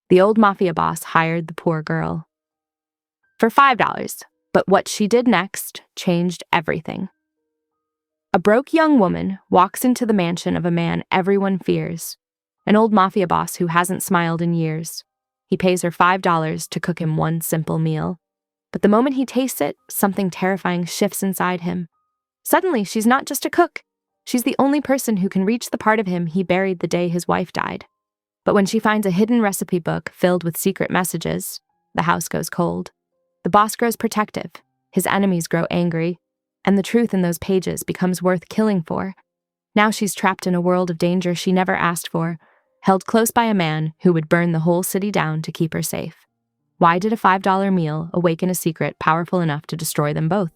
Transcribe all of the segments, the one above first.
The old Mafia boss hired the poor girl for $5, but what she did next changed everything. A broke young woman walks into the mansion of a man everyone fears, an old Mafia boss who hasn't smiled in years. He pays her $5 to cook him one simple meal. But the moment he tastes it, something terrifying shifts inside him. Suddenly, she's not just a cook. She's the only person who can reach the part of him he buried the day his wife died. But when she finds a hidden recipe book filled with secret messages, the house goes cold. The boss grows protective, his enemies grow angry, and the truth in those pages becomes worth killing for. Now she's trapped in a world of danger she never asked for, held close by a man who would burn the whole city down to keep her safe. Why did a $5 meal awaken a secret powerful enough to destroy them both?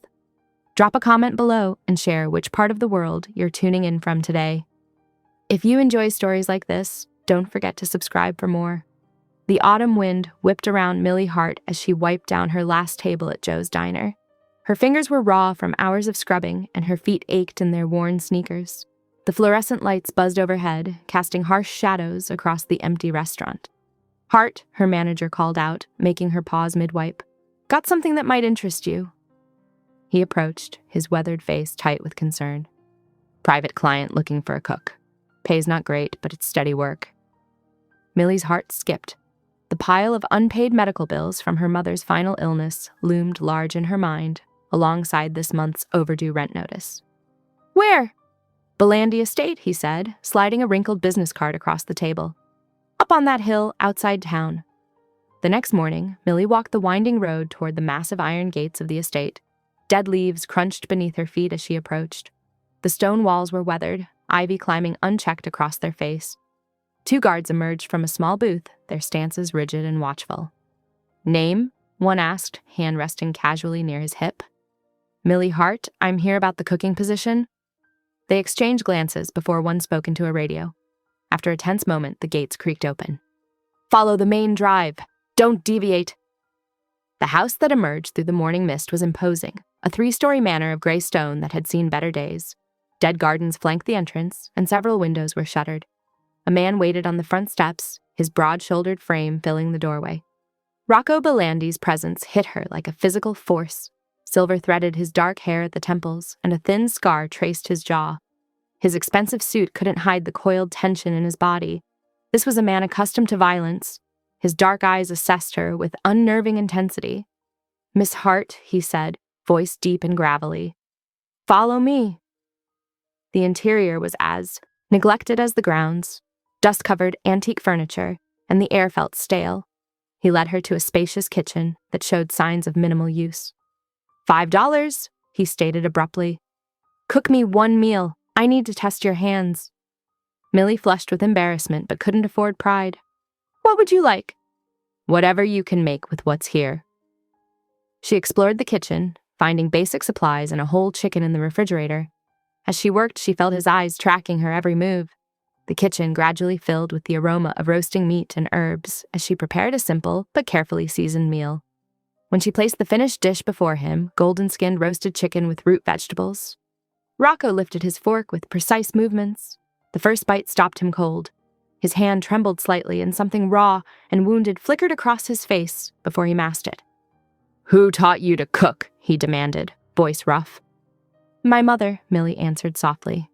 Drop a comment below and share which part of the world you're tuning in from today. If you enjoy stories like this, don't forget to subscribe for more. The autumn wind whipped around Millie Hart as she wiped down her last table at Joe's Diner. Her fingers were raw from hours of scrubbing, and her feet ached in their worn sneakers. The fluorescent lights buzzed overhead, casting harsh shadows across the empty restaurant. Hart, her manager called out, making her pause mid-wipe. Got something that might interest you. He approached, his weathered face tight with concern. Private client looking for a cook. Pay's not great, but it's steady work. Millie's heart skipped. The pile of unpaid medical bills from her mother's final illness loomed large in her mind, alongside this month's overdue rent notice. Where? Belandi Estate, he said, sliding a wrinkled business card across the table. Up on that hill outside town. The next morning, Millie walked the winding road toward the massive iron gates of the estate. Dead leaves crunched beneath her feet as she approached. The stone walls were weathered, ivy climbing unchecked across their face. 2 guards emerged from a small booth, their stances rigid and watchful. Name? One asked, hand resting casually near his hip. Millie Hart, I'm here about the cooking position. They exchanged glances before one spoke into a radio. After a tense moment, the gates creaked open. Follow the main drive. Don't deviate. The house that emerged through the morning mist was imposing, a 3-story manor of gray stone that had seen better days. Dead gardens flanked the entrance, and several windows were shuttered. A man waited on the front steps, his broad-shouldered frame filling the doorway. Rocco Belandi's presence hit her like a physical force. Silver threaded his dark hair at the temples, and a thin scar traced his jaw. His expensive suit couldn't hide the coiled tension in his body. This was a man accustomed to violence. His dark eyes assessed her with unnerving intensity. Miss Hart, he said, voice deep and gravelly. Follow me. The interior was as neglected as the grounds. Dust-covered antique furniture, and the air felt stale. He led her to a spacious kitchen that showed signs of minimal use. $5, he stated abruptly. Cook me 1 meal. I need to test your hands. Millie flushed with embarrassment but couldn't afford pride. What would you like? Whatever you can make with what's here. She explored the kitchen, finding basic supplies and a whole chicken in the refrigerator. As she worked, she felt his eyes tracking her every move. The kitchen gradually filled with the aroma of roasting meat and herbs as she prepared a simple but carefully seasoned meal. When she placed the finished dish before him, golden-skinned roasted chicken with root vegetables, Rocco lifted his fork with precise movements. The first bite stopped him cold. His hand trembled slightly and something raw and wounded flickered across his face before he masked it. Who taught you to cook? He demanded, voice rough. My mother, Millie answered softly.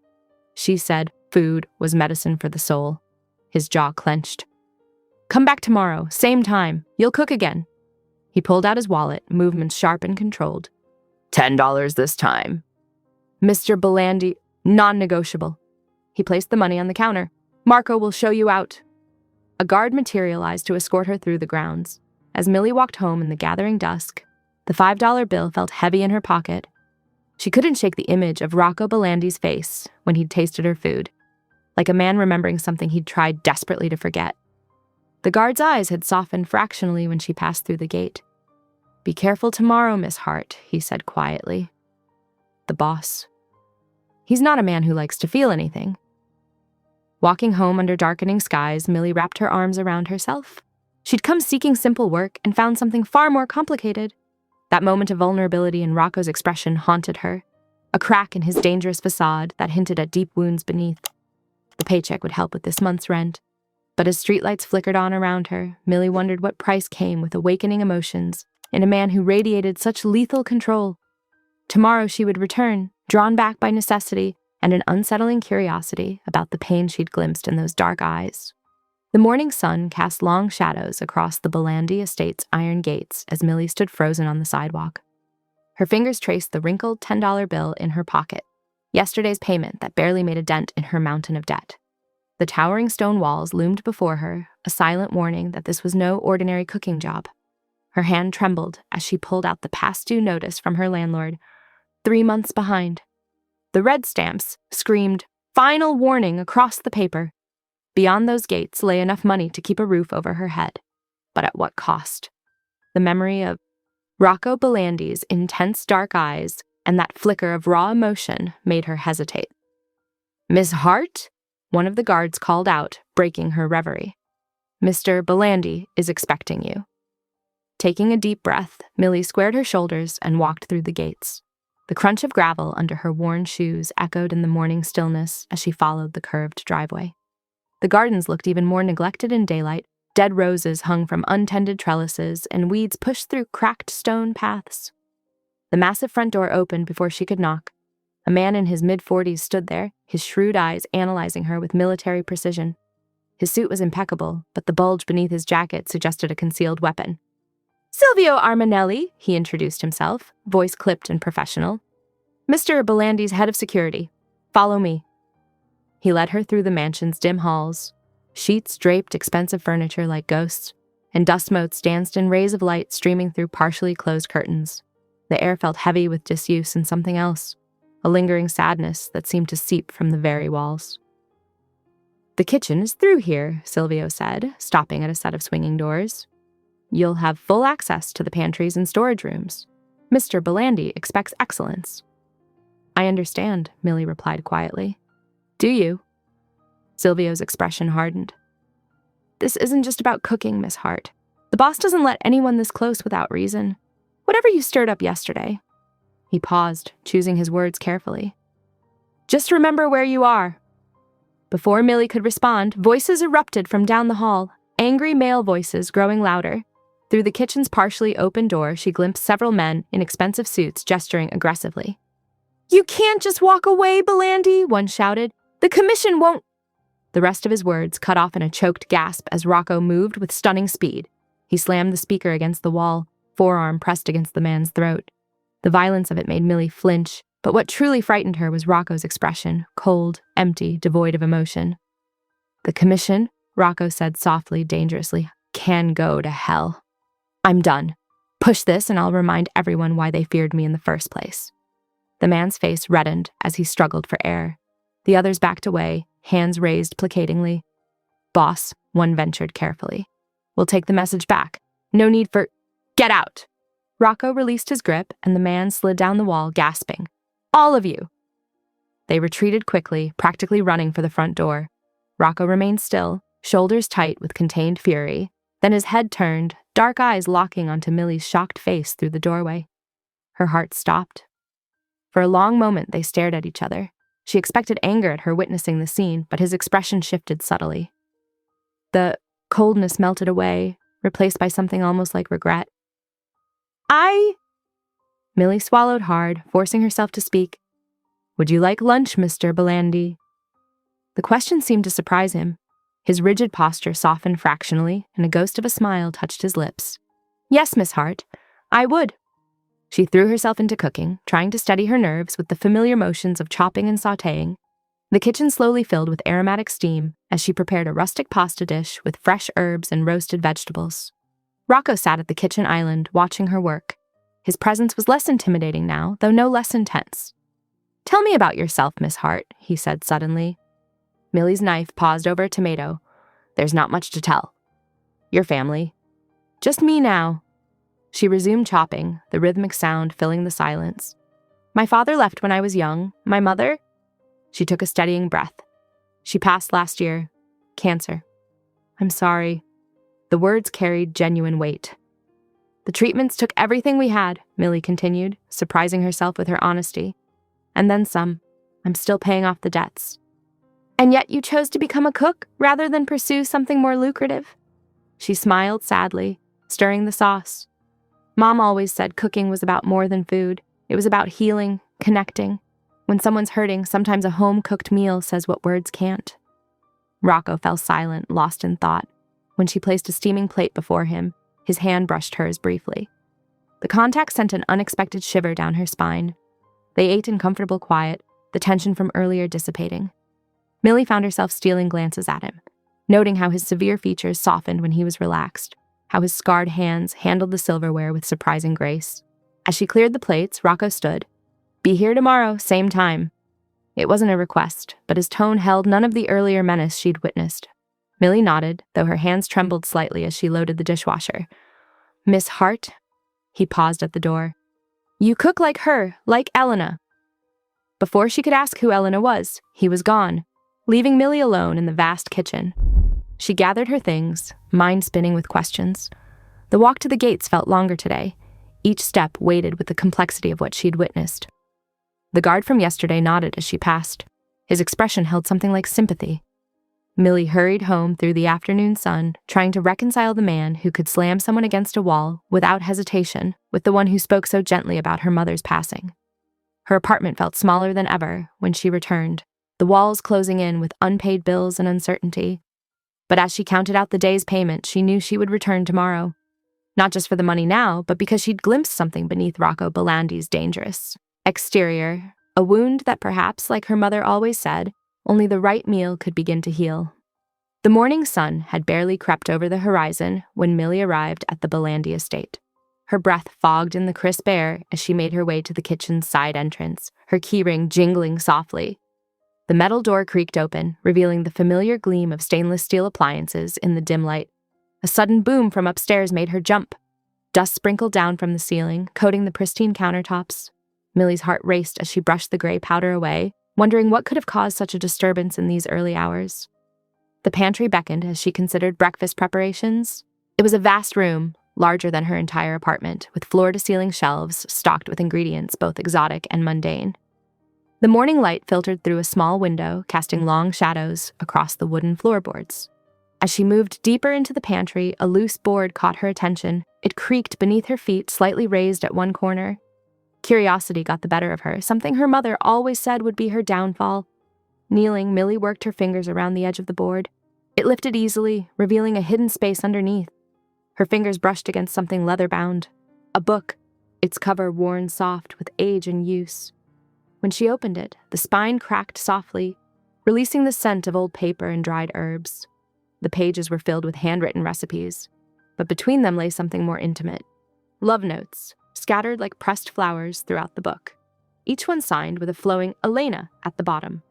She said food was medicine for the soul. His jaw clenched. Come back tomorrow, same time. You'll cook again. He pulled out his wallet, movements sharp and controlled. $10 this time. Mr. Belandi, non-negotiable. He placed the money on the counter. Marco will show you out. A guard materialized to escort her through the grounds. As Millie walked home in the gathering dusk, the $5 bill felt heavy in her pocket. She couldn't shake the image of Rocco Belandi's face when he'd tasted her food, like a man remembering something he'd tried desperately to forget. The guard's eyes had softened fractionally when she passed through the gate. Be careful tomorrow, Miss Hart, he said quietly. The boss. He's not a man who likes to feel anything. Walking home under darkening skies, Millie wrapped her arms around herself. She'd come seeking simple work and found something far more complicated. That moment of vulnerability in Rocco's expression haunted her, a crack in his dangerous facade that hinted at deep wounds beneath. The paycheck would help with this month's rent. But as streetlights flickered on around her, Millie wondered what price came with awakening emotions in a man who radiated such lethal control. Tomorrow she would return, drawn back by necessity and an unsettling curiosity about the pain she'd glimpsed in those dark eyes. The morning sun cast long shadows across the Belandi estate's iron gates as Millie stood frozen on the sidewalk. Her fingers traced the wrinkled $10 bill in her pocket, yesterday's payment that barely made a dent in her mountain of debt. The towering stone walls loomed before her, a silent warning that this was no ordinary cooking job. Her hand trembled as she pulled out the past due notice from her landlord, 3 months behind. The red stamps screamed, "Final warning," across the paper. Beyond those gates lay enough money to keep a roof over her head. But at what cost? The memory of Rocco Belandi's intense dark eyes and that flicker of raw emotion made her hesitate. "Miss Hart?" one of the guards called out, breaking her reverie. "Mr. Belandi is expecting you." Taking a deep breath, Millie squared her shoulders and walked through the gates. The crunch of gravel under her worn shoes echoed in the morning stillness as she followed the curved driveway. The gardens looked even more neglected in daylight. Dead roses hung from untended trellises, and weeds pushed through cracked stone paths. The massive front door opened before she could knock. A man in his mid-40s stood there, his shrewd eyes analyzing her with military precision. His suit was impeccable, but the bulge beneath his jacket suggested a concealed weapon. "Silvio Armanelli," he introduced himself, voice clipped and professional. "Mr. Belandi's head of security. Follow me." He led her through the mansion's dim halls. Sheets draped expensive furniture like ghosts, and dust motes danced in rays of light streaming through partially closed curtains. The air felt heavy with disuse and something else, a lingering sadness that seemed to seep from the very walls. "The kitchen is through here," Silvio said, stopping at a set of swinging doors. "You'll have full access to the pantries and storage rooms. Mr. Belandi expects excellence." "I understand," Millie replied quietly. "Do you?" Silvio's expression hardened. "This isn't just about cooking, Miss Hart. The boss doesn't let anyone this close without reason. Whatever you stirred up yesterday." He paused, choosing his words carefully. "Just remember where you are." Before Millie could respond, voices erupted from down the hall, angry male voices growing louder. Through the kitchen's partially open door, she glimpsed several men in expensive suits gesturing aggressively. "You can't just walk away, Belandi," one shouted. "The commission won't—" The rest of his words cut off in a choked gasp as Rocco moved with stunning speed. He slammed the speaker against the wall, forearm pressed against the man's throat. The violence of it made Millie flinch, but what truly frightened her was Rocco's expression, cold, empty, devoid of emotion. "The commission," Rocco said softly, dangerously, "can go to hell. I'm done. Push this and I'll remind everyone why they feared me in the first place." The man's face reddened as he struggled for air. The others backed away, hands raised placatingly. "Boss," one ventured carefully. "We'll take the message back. No need for—" "Get out!" Rocco released his grip, and the man slid down the wall, gasping. "All of you!" They retreated quickly, practically running for the front door. Rocco remained still, shoulders tight with contained fury. Then his head turned, dark eyes locking onto Millie's shocked face through the doorway. Her heart stopped. For a long moment, they stared at each other. She expected anger at her witnessing the scene, but his expression shifted subtly. The coldness melted away, replaced by something almost like regret. Millie swallowed hard, forcing herself to speak. "Would you like lunch, Mr. Belandi?" The question seemed to surprise him. His rigid posture softened fractionally, and a ghost of a smile touched his lips. "Yes, Miss Hart, I would." She threw herself into cooking, trying to steady her nerves with the familiar motions of chopping and sautéing. The kitchen slowly filled with aromatic steam as she prepared a rustic pasta dish with fresh herbs and roasted vegetables. Rocco sat at the kitchen island, watching her work. His presence was less intimidating now, though no less intense. "Tell me about yourself, Miss Hart," he said suddenly. Millie's knife paused over a tomato. "There's not much to tell. Your family." "Just me now." She resumed chopping, the rhythmic sound filling the silence. "My father left when I was young. My mother—" She took a steadying breath. "She passed last year. Cancer." "I'm sorry." The words carried genuine weight. "The treatments took everything we had," Millie continued, surprising herself with her honesty. "And then some. I'm still paying off the debts." And yet you chose to become a cook rather than pursue something more lucrative." She smiled sadly, stirring the sauce. Mom always said cooking was about more than food. It was about healing, connecting. When someone's hurting, sometimes a home-cooked meal says what words can't. Rocco fell silent, lost in thought. When she placed a steaming plate before him, his hand brushed hers briefly. The contact sent an unexpected shiver down her spine. They ate in comfortable quiet, the tension from earlier dissipating. Millie found herself stealing glances at him, noting how his severe features softened when he was relaxed, how his scarred hands handled the silverware with surprising grace. As she cleared the plates, Rocco stood. "Be here tomorrow, same time." It wasn't a request, but his tone held none of the earlier menace she'd witnessed. Millie nodded, though her hands trembled slightly as she loaded the dishwasher. "Miss Hart?" He paused at the door. "You cook like her, like Elena." Before she could ask who Elena was, he was gone, leaving Millie alone in the vast kitchen. She gathered her things, mind spinning with questions. The walk to the gates felt longer today, each step weighted with the complexity of what she'd witnessed. The guard from yesterday nodded as she passed. His expression held something like sympathy. Millie hurried home through the afternoon sun, trying to reconcile the man who could slam someone against a wall without hesitation with the one who spoke so gently about her mother's passing. Her apartment felt smaller than ever when she returned, the walls closing in with unpaid bills and uncertainty. But as she counted out the day's payment, she knew she would return tomorrow. Not just for the money now, but because she'd glimpsed something beneath Rocco Belandi's dangerous exterior, a wound that perhaps, like her mother always said, only the right meal could begin to heal. The morning sun had barely crept over the horizon when Millie arrived at the Belandi estate. Her breath fogged in the crisp air as she made her way to the kitchen's side entrance, her keyring jingling softly. The metal door creaked open, revealing the familiar gleam of stainless steel appliances in the dim light. A sudden boom from upstairs made her jump. Dust sprinkled down from the ceiling, coating the pristine countertops. Millie's heart raced as she brushed the gray powder away, wondering what could have caused such a disturbance in these early hours. The pantry beckoned as she considered breakfast preparations. It was a vast room, larger than her entire apartment, with floor-to-ceiling shelves stocked with ingredients both exotic and mundane. The morning light filtered through a small window, casting long shadows across the wooden floorboards. As she moved deeper into the pantry, a loose board caught her attention. It creaked beneath her feet, slightly raised at one corner. Curiosity got the better of her, something her mother always said would be her downfall. Kneeling, Millie worked her fingers around the edge of the board. It lifted easily, revealing a hidden space underneath. Her fingers brushed against something leather-bound. A book, its cover worn soft with age and use. When she opened it, the spine cracked softly, releasing the scent of old paper and dried herbs. The pages were filled with handwritten recipes, but between them lay something more intimate. Love notes, scattered like pressed flowers throughout the book, each one signed with a flowing Elena at the bottom.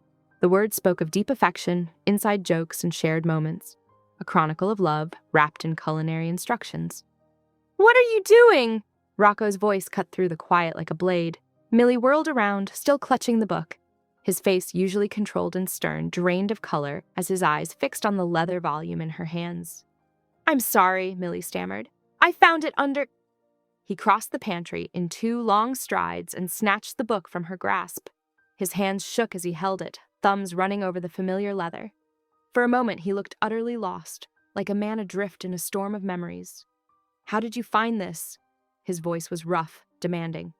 The words spoke of deep affection, inside jokes, and shared moments, a chronicle of love wrapped in culinary instructions. "What are you doing?" Rocco's voice cut through the quiet like a blade. Millie whirled around, still clutching the book. His face, usually controlled and stern, drained of color as his eyes fixed on the leather volume in her hands. "I'm sorry," Millie stammered. "I found it under—" He crossed the pantry in 2 long strides and snatched the book from her grasp. His hands shook as he held it, thumbs running over the familiar leather. For a moment, he looked utterly lost, like a man adrift in a storm of memories. "How did you find this?" His voice was rough, demanding.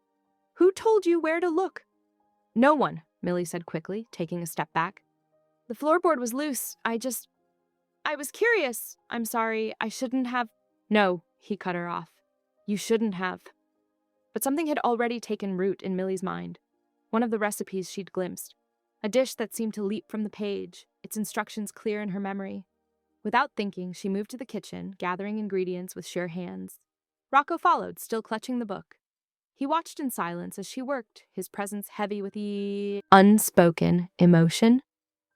"Who told you where to look?" "No one," Millie said quickly, taking a step back. "The floorboard was loose. I was curious. I'm sorry. I shouldn't have—" "No," he cut her off. "You shouldn't have." But something had already taken root in Millie's mind. One of the recipes she'd glimpsed. A dish that seemed to leap from the page, its instructions clear in her memory. Without thinking, she moved to the kitchen, gathering ingredients with sure hands. Rocco followed, still clutching the book. He watched in silence as she worked, his presence heavy with the unspoken emotion.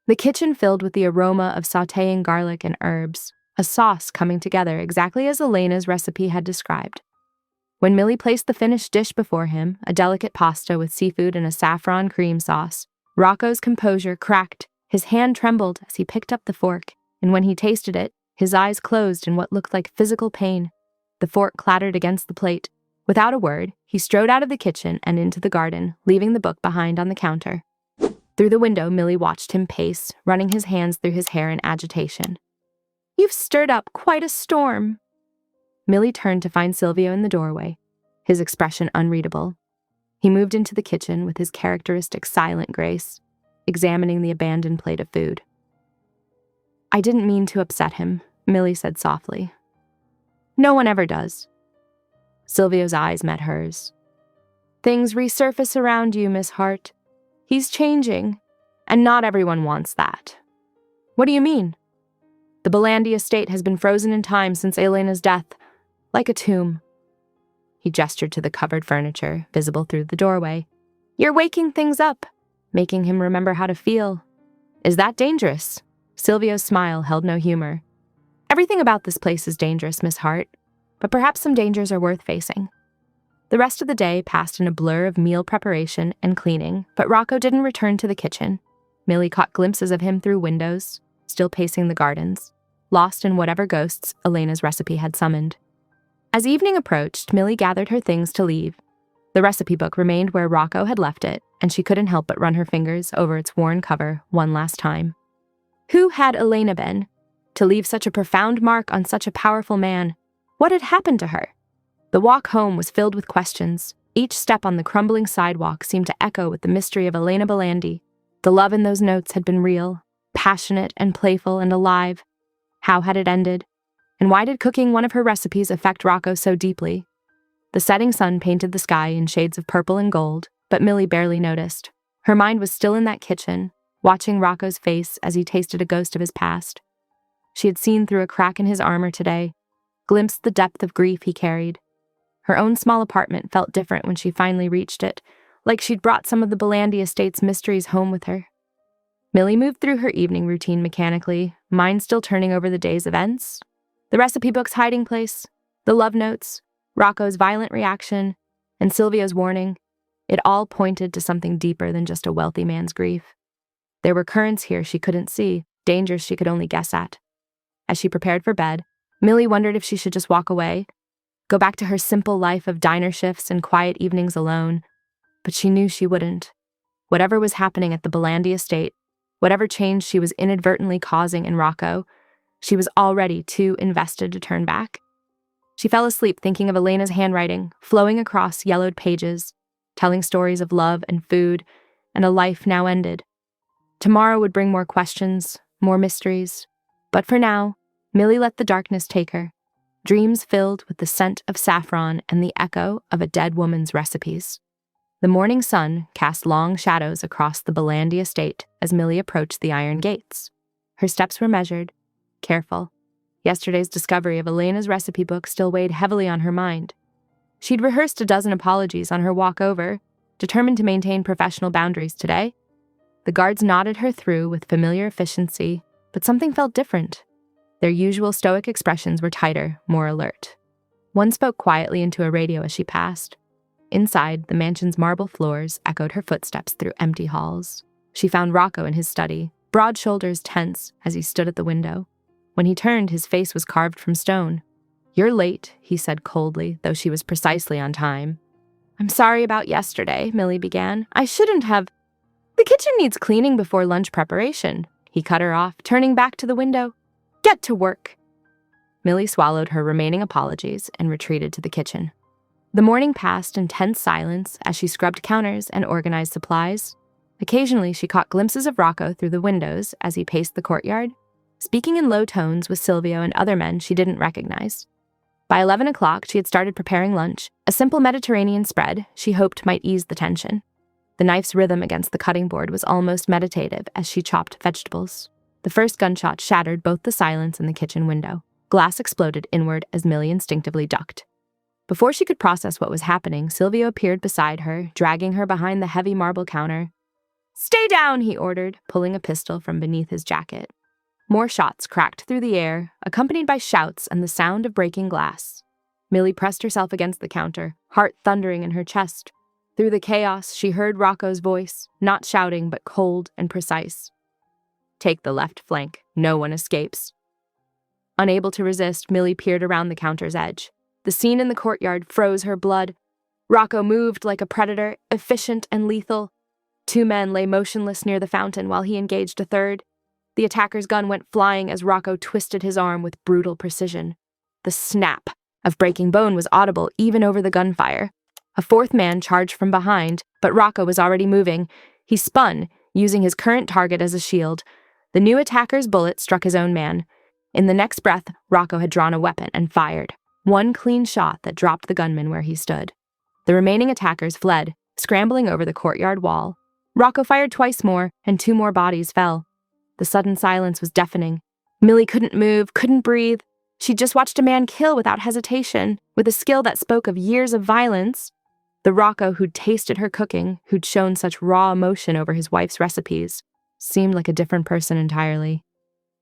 The kitchen filled with the aroma of sautéing garlic and herbs, a sauce coming together exactly as Elena's recipe had described. When Millie placed the finished dish before him, a delicate pasta with seafood and a saffron cream sauce, Rocco's composure cracked. His hand trembled as he picked up the fork, and when he tasted it, his eyes closed in what looked like physical pain. The fork clattered against the plate. Without a word, he strode out of the kitchen and into the garden, leaving the book behind on the counter. Through the window, Millie watched him pace, running his hands through his hair in agitation. "You've stirred up quite a storm." Millie turned to find Silvio in the doorway, his expression unreadable. He moved into the kitchen with his characteristic silent grace, examining the abandoned plate of food. "I didn't mean to upset him," Millie said softly. "No one ever does." Silvio's eyes met hers. "Things resurface around you, Miss Hart. He's changing, and not everyone wants that." "What do you mean?" "The Belandi estate has been frozen in time since Elena's death, like a tomb." He gestured to the covered furniture, visible through the doorway. "You're waking things up, making him remember how to feel. Is that dangerous?" Silvio's smile held no humor. "Everything about this place is dangerous, Miss Hart, but perhaps some dangers are worth facing." The rest of the day passed in a blur of meal preparation and cleaning, but Rocco didn't return to the kitchen. Millie caught glimpses of him through windows, still pacing the gardens, lost in whatever ghosts Elena's recipe had summoned. As evening approached, Millie gathered her things to leave. The recipe book remained where Rocco had left it, and she couldn't help but run her fingers over its worn cover one last time. Who had Elena been? To leave such a profound mark on such a powerful man. What had happened to her? The walk home was filled with questions. Each step on the crumbling sidewalk seemed to echo with the mystery of Elena Belandi. The love in those notes had been real, passionate and playful and alive. How had it ended? And why did cooking one of her recipes affect Rocco so deeply? The setting sun painted the sky in shades of purple and gold, but Millie barely noticed. Her mind was still in that kitchen, watching Rocco's face as he tasted a ghost of his past. She had seen through a crack in his armor today, glimpsed the depth of grief he carried. Her own small apartment felt different when she finally reached it, like she'd brought some of the Belandi estate's mysteries home with her. Millie moved through her evening routine mechanically, mind still turning over the day's events. The recipe book's hiding place, the love notes, Rocco's violent reaction, and Silvio's warning, it all pointed to something deeper than just a wealthy man's grief. There were currents here she couldn't see, dangers she could only guess at. As she prepared for bed, Millie wondered if she should just walk away, go back to her simple life of diner shifts and quiet evenings alone, but she knew she wouldn't. Whatever was happening at the Belandi estate, whatever change she was inadvertently causing in Rocco, she was already too invested to turn back. She fell asleep thinking of Elena's handwriting, flowing across yellowed pages, telling stories of love and food, and a life now ended. Tomorrow would bring more questions, more mysteries. But for now, Millie let the darkness take her, dreams filled with the scent of saffron and the echo of a dead woman's recipes. The morning sun cast long shadows across the Belandi estate as Millie approached the iron gates. Her steps were measured, careful. Yesterday's discovery of Elena's recipe book still weighed heavily on her mind. She'd rehearsed a dozen apologies on her walk over, determined to maintain professional boundaries today. The guards nodded her through with familiar efficiency, but something felt different. Their usual stoic expressions were tighter, more alert. One spoke quietly into a radio as she passed. Inside, the mansion's marble floors echoed her footsteps through empty halls. She found Rocco in his study, broad shoulders tense as he stood at the window. When he turned, his face was carved from stone. "You're late," he said coldly, though she was precisely on time. "I'm sorry about yesterday," Millie began. "I shouldn't have—" "The kitchen needs cleaning before lunch preparation," he cut her off, turning back to the window. "Get to work." Millie swallowed her remaining apologies and retreated to the kitchen. The morning passed in tense silence as she scrubbed counters and organized supplies. Occasionally, she caught glimpses of Rocco through the windows as he paced the courtyard, speaking in low tones with Silvio and other men she didn't recognize. By 11 o'clock, she had started preparing lunch, a simple Mediterranean spread she hoped might ease the tension. The knife's rhythm against the cutting board was almost meditative as she chopped vegetables. The first gunshot shattered both the silence and the kitchen window. Glass exploded inward as Millie instinctively ducked. Before she could process what was happening, Silvio appeared beside her, dragging her behind the heavy marble counter. "Stay down," he ordered, pulling a pistol from beneath his jacket. More shots cracked through the air, accompanied by shouts and the sound of breaking glass. Millie pressed herself against the counter, heart thundering in her chest. Through the chaos, she heard Rocco's voice, not shouting but cold and precise. "Take the left flank. No one escapes." Unable to resist, Millie peered around the counter's edge. The scene in the courtyard froze her blood. Rocco moved like a predator, efficient and lethal. Two men lay motionless near the fountain while he engaged a third. The attacker's gun went flying as Rocco twisted his arm with brutal precision. The snap of breaking bone was audible even over the gunfire. A fourth man charged from behind, but Rocco was already moving. He spun, using his current target as a shield. The new attacker's bullet struck his own man. In the next breath, Rocco had drawn a weapon and fired. One clean shot that dropped the gunman where he stood. The remaining attackers fled, scrambling over the courtyard wall. Rocco fired twice more, and 2 more bodies fell. The sudden silence was deafening. Millie couldn't move, couldn't breathe. She'd just watched a man kill without hesitation, with a skill that spoke of years of violence. The Rocco who'd tasted her cooking, who'd shown such raw emotion over his wife's recipes, seemed like a different person entirely.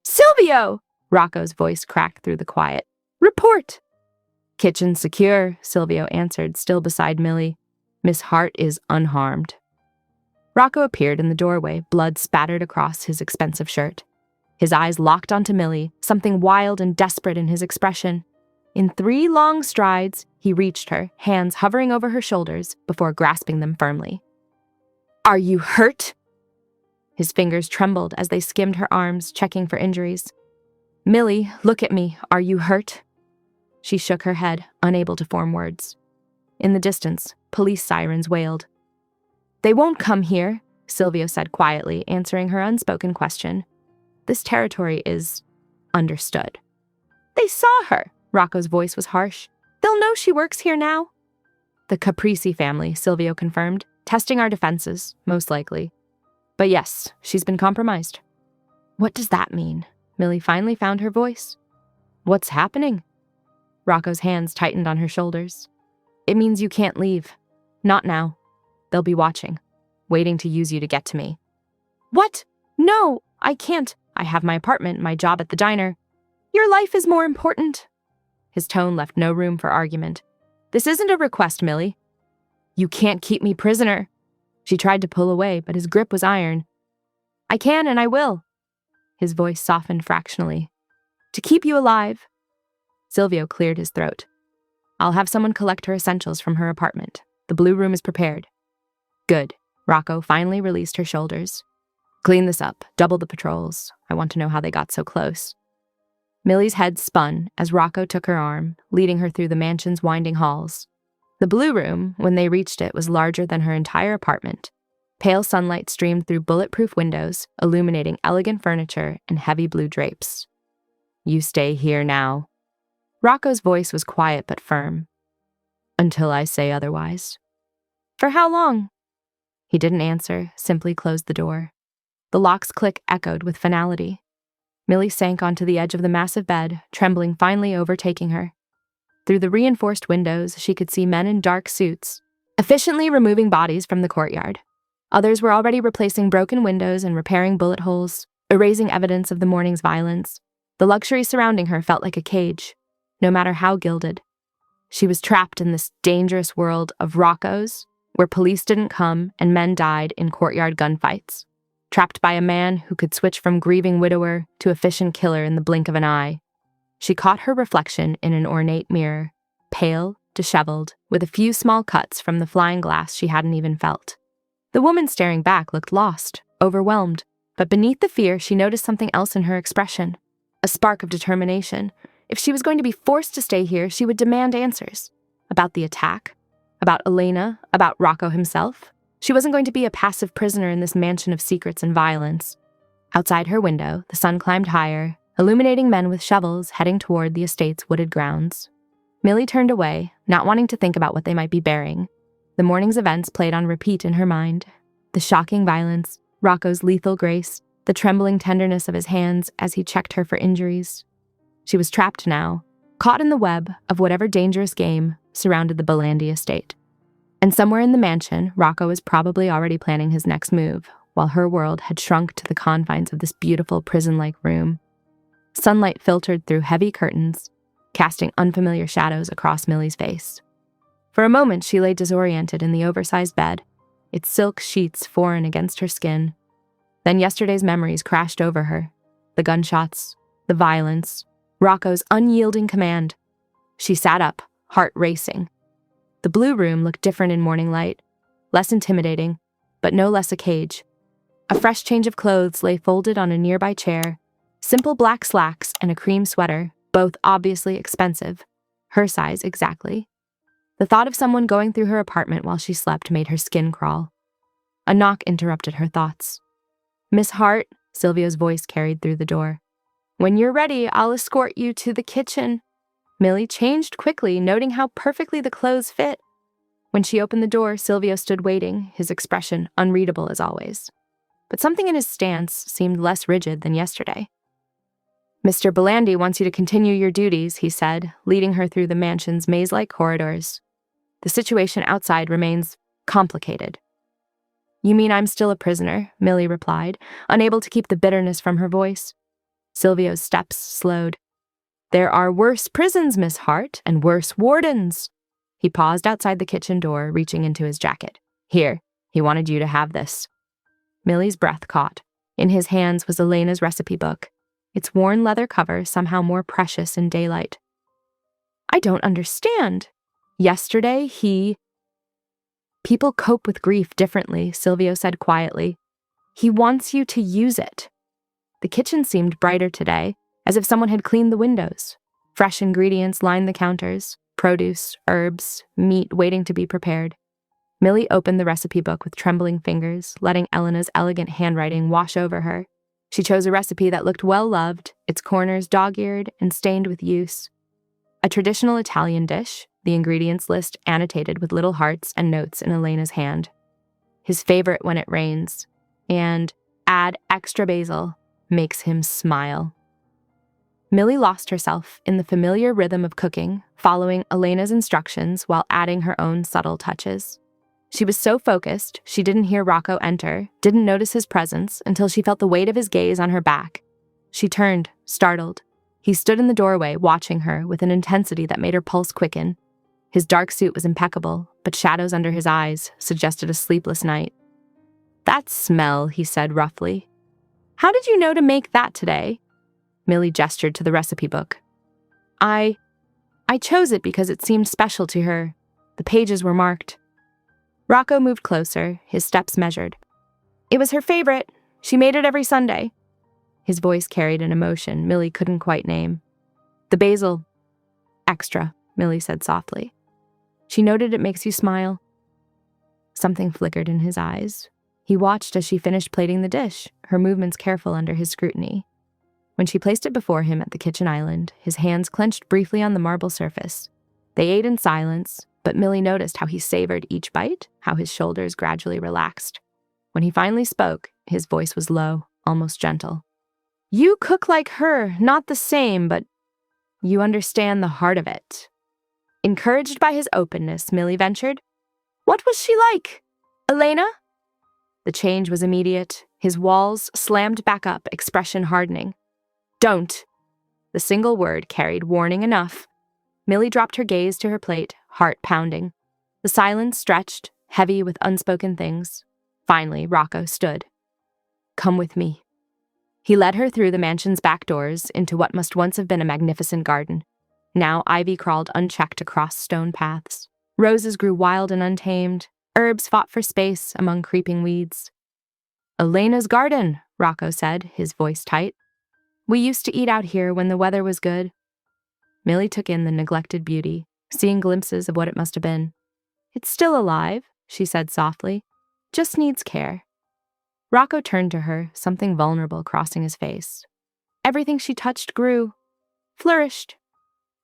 "Silvio!" Rocco's voice cracked through the quiet. "Report!" "Kitchen secure," Silvio answered, still beside Millie. "Miss Hart is unharmed." Rocco appeared in the doorway, blood spattered across his expensive shirt. His eyes locked onto Millie, something wild and desperate in his expression. In 3 long strides, he reached her, hands hovering over her shoulders, before grasping them firmly. "Are you hurt?" His fingers trembled as they skimmed her arms, checking for injuries. "Millie, look at me. Are you hurt?" She shook her head, unable to form words. In the distance, police sirens wailed. "They won't come here," Silvio said quietly, answering her unspoken question. "This territory is understood." "They saw her," Rocco's voice was harsh. "They'll know she works here now." "The Caprisi family," Silvio confirmed, testing our defenses, most likely. "But yes, she's been compromised." "What does that mean?" Millie finally found her voice. "What's happening?" Rocco's hands tightened on her shoulders. "It means you can't leave. Not now. They'll be watching, waiting to use you to get to me." "What? No, I can't. I have my apartment, my job at the diner." "Your life is more important." His tone left no room for argument. "This isn't a request, Millie." "You can't keep me prisoner." She tried to pull away, but his grip was iron. "I can and I will." His voice softened fractionally. "To keep you alive." Silvio cleared his throat. "I'll have someone collect her essentials from her apartment. The blue room is prepared." "Good." Rocco finally released her shoulders. "Clean this up. Double the patrols. I want to know how they got so close." Millie's head spun as Rocco took her arm, leading her through the mansion's winding halls. The blue room, when they reached it, was larger than her entire apartment. Pale sunlight streamed through bulletproof windows, illuminating elegant furniture and heavy blue drapes. "You stay here now." Rocco's voice was quiet but firm. "Until I say otherwise." "For how long?" He didn't answer, simply closed the door. The lock's click echoed with finality. Millie sank onto the edge of the massive bed, trembling finally overtaking her. Through the reinforced windows, she could see men in dark suits, efficiently removing bodies from the courtyard. Others were already replacing broken windows and repairing bullet holes, erasing evidence of the morning's violence. The luxury surrounding her felt like a cage, no matter how gilded. She was trapped in this dangerous world of Rocco's, where police didn't come and men died in courtyard gunfights. Trapped by a man who could switch from grieving widower to efficient killer in the blink of an eye. She caught her reflection in an ornate mirror, pale, disheveled, with a few small cuts from the flying glass she hadn't even felt. The woman staring back looked lost, overwhelmed, but beneath the fear she noticed something else in her expression, a spark of determination. If she was going to be forced to stay here, she would demand answers. About the attack, about Elena, about Rocco himself. She wasn't going to be a passive prisoner in this mansion of secrets and violence. Outside her window, the sun climbed higher, illuminating men with shovels heading toward the estate's wooded grounds. Millie turned away, not wanting to think about what they might be bearing. The morning's events played on repeat in her mind. The shocking violence, Rocco's lethal grace, the trembling tenderness of his hands as he checked her for injuries. She was trapped now, caught in the web of whatever dangerous game surrounded the Belandi estate. And somewhere in the mansion, Rocco was probably already planning his next move, while her world had shrunk to the confines of this beautiful prison-like room. Sunlight filtered through heavy curtains, casting unfamiliar shadows across Millie's face. For a moment, she lay disoriented in the oversized bed, its silk sheets foreign against her skin. Then yesterday's memories crashed over her. The gunshots, the violence, Rocco's unyielding command. She sat up, heart racing. The blue room looked different in morning light, less intimidating, but no less a cage. A fresh change of clothes lay folded on a nearby chair, simple black slacks and a cream sweater, both obviously expensive, her size exactly. The thought of someone going through her apartment while she slept made her skin crawl. A knock interrupted her thoughts. "Miss Hart," Silvio's voice carried through the door. "When you're ready, I'll escort you to the kitchen." Millie changed quickly, noting how perfectly the clothes fit. When she opened the door, Silvio stood waiting, his expression unreadable as always. But something in his stance seemed less rigid than yesterday. "Mr. Belandi wants you to continue your duties," he said, leading her through the mansion's maze-like corridors. "The situation outside remains complicated." "You mean I'm still a prisoner?" Millie replied, unable to keep the bitterness from her voice. Silvio's steps slowed. "There are worse prisons, Miss Hart, and worse wardens." He paused outside the kitchen door, reaching into his jacket. "Here, he wanted you to have this." Millie's breath caught. In his hands was Elena's recipe book, its worn leather cover somehow more precious in daylight. "I don't understand. Yesterday, People cope with grief differently," Silvio said quietly. "He wants you to use it." The kitchen seemed brighter today, as if someone had cleaned the windows. Fresh ingredients lined the counters, produce, herbs, meat waiting to be prepared. Millie opened the recipe book with trembling fingers, letting Elena's elegant handwriting wash over her. She chose a recipe that looked well-loved, its corners dog-eared and stained with use. A traditional Italian dish, the ingredients list annotated with little hearts and notes in Elena's hand. His favorite when it rains, and add extra basil, makes him smile. Millie lost herself in the familiar rhythm of cooking, following Elena's instructions while adding her own subtle touches. She was so focused, she didn't hear Rocco enter, didn't notice his presence until she felt the weight of his gaze on her back. She turned, startled. He stood in the doorway, watching her with an intensity that made her pulse quicken. His dark suit was impeccable, but shadows under his eyes suggested a sleepless night. "That smell," he said roughly. "How did you know to make that today?" Millie gestured to the recipe book. I chose it because it seemed special to her. The pages were marked." Rocco moved closer, his steps measured. "It was her favorite. She made it every Sunday." His voice carried an emotion Millie couldn't quite name. "The basil. Extra," Millie said softly. "She noted it makes you smile." Something flickered in his eyes. He watched as she finished plating the dish, her movements careful under his scrutiny. When she placed it before him at the kitchen island, his hands clenched briefly on the marble surface. They ate in silence, but Millie noticed how he savored each bite, how his shoulders gradually relaxed. When he finally spoke, his voice was low, almost gentle. "You cook like her, not the same, but you understand the heart of it." Encouraged by his openness, Millie ventured, "What was she like? Elena?" The change was immediate. His walls slammed back up, expression hardening. "Don't." The single word carried warning enough. Millie dropped her gaze to her plate, heart pounding. The silence stretched, heavy with unspoken things. Finally, Rocco stood. "Come with me." He led her through the mansion's back doors into what must once have been a magnificent garden. Now ivy crawled unchecked across stone paths. Roses grew wild and untamed. Herbs fought for space among creeping weeds. "Elena's garden," Rocco said, his voice tight. "We used to eat out here when the weather was good." Millie took in the neglected beauty, seeing glimpses of what it must have been. "It's still alive," she said softly. "Just needs care." Rocco turned to her, something vulnerable crossing his face. Everything she touched grew, flourished.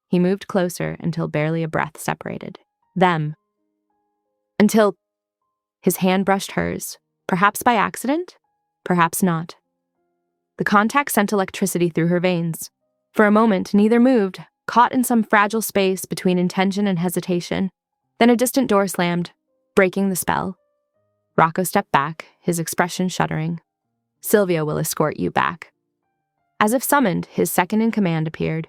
He moved closer until barely a breath separated. Them. Until his hand brushed hers, perhaps by accident, perhaps not. The contact sent electricity through her veins. For a moment, neither moved, caught in some fragile space between intention and hesitation. Then a distant door slammed, breaking the spell. Rocco stepped back, his expression shuddering. "Silvio will escort you back." As if summoned, his second-in-command appeared.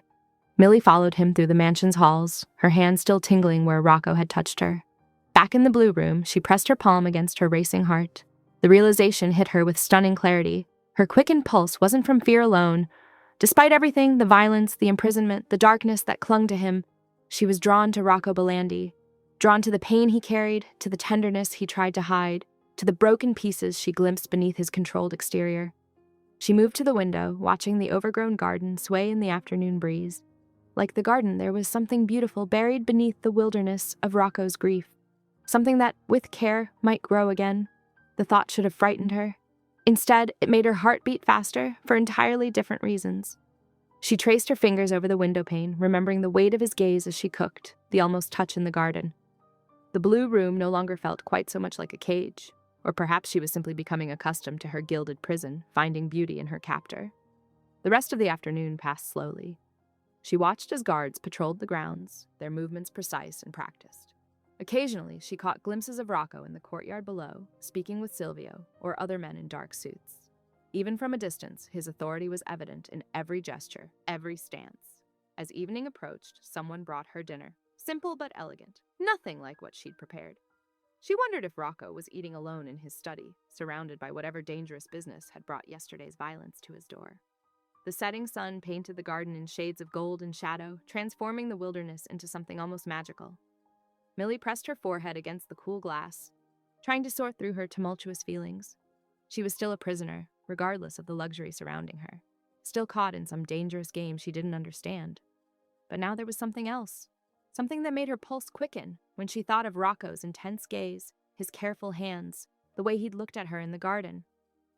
Millie followed him through the mansion's halls, her hand still tingling where Rocco had touched her. Back in the blue room, she pressed her palm against her racing heart. The realization hit her with stunning clarity. Her quickened pulse wasn't from fear alone. Despite everything, the violence, the imprisonment, the darkness that clung to him, she was drawn to Rocco Belandi, drawn to the pain he carried, to the tenderness he tried to hide. to the broken pieces she glimpsed beneath his controlled exterior. She moved to the window, watching the overgrown garden sway in the afternoon breeze. Like the garden, there was something beautiful buried beneath the wilderness of Rocco's grief. Something that, with care, might grow again. The thought should have frightened her. Instead, it made her heart beat faster for entirely different reasons. She traced her fingers over the window pane, remembering the weight of his gaze as she cooked, the almost touch in the garden. The blue room no longer felt quite so much like a cage, or perhaps she was simply becoming accustomed to her gilded prison, finding beauty in her captor. The rest of the afternoon passed slowly. She watched as guards patrolled the grounds, their movements precise and practiced. Occasionally, she caught glimpses of Rocco in the courtyard below, speaking with Silvio or other men in dark suits. Even from a distance, his authority was evident in every gesture, every stance. As evening approached, someone brought her dinner. Simple but elegant, nothing like what she'd prepared. She wondered if Rocco was eating alone in his study, surrounded by whatever dangerous business had brought yesterday's violence to his door. The setting sun painted the garden in shades of gold and shadow, transforming the wilderness into something almost magical. Millie pressed her forehead against the cool glass, trying to sort through her tumultuous feelings. She was still a prisoner, regardless of the luxury surrounding her, still caught in some dangerous game she didn't understand. But now there was something else, something that made her pulse quicken when she thought of Rocco's intense gaze, his careful hands, the way he'd looked at her in the garden.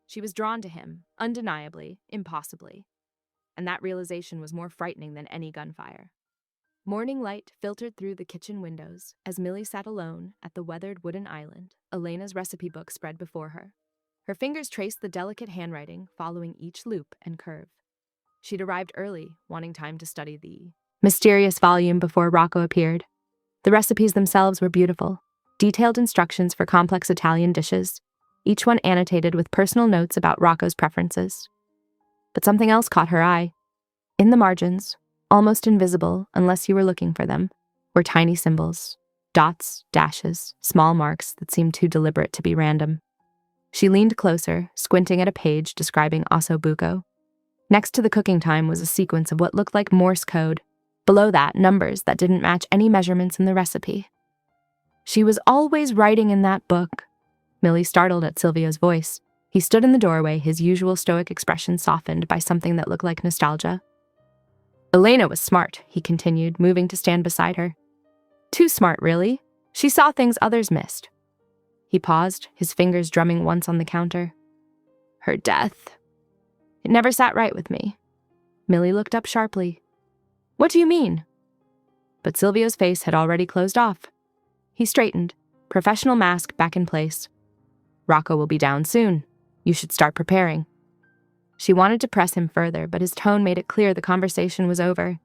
She was drawn to him, undeniably, impossibly. And that realization was more frightening than any gunfire. Morning light filtered through the kitchen windows as Millie sat alone at the weathered wooden island, Elena's recipe book spread before her. Her fingers traced the delicate handwriting, following each loop and curve. She'd arrived early, wanting time to study the mysterious volume before Rocco appeared. The recipes themselves were beautiful, detailed instructions for complex Italian dishes, each one annotated with personal notes about Rocco's preferences. But something else caught her eye. In the margins, almost invisible unless you were looking for them, were tiny symbols, dots, dashes, small marks that seemed too deliberate to be random. She leaned closer, squinting at a page describing osso buco. Next to the cooking time was a sequence of what looked like Morse code. Below that, numbers that didn't match any measurements in the recipe. She was always writing in that book. Millie startled at Silvio's voice. He stood in the doorway, his usual stoic expression softened by something that looked like nostalgia. Elena was smart, he continued, moving to stand beside her. Too smart, really. She saw things others missed. He paused, his fingers drumming once on the counter. Her death. It never sat right with me. Millie looked up sharply. What do you mean? But Silvio's face had already closed off. He straightened, professional mask back in place. Rocco will be down soon. You should start preparing. She wanted to press him further, but his tone made it clear the conversation was over.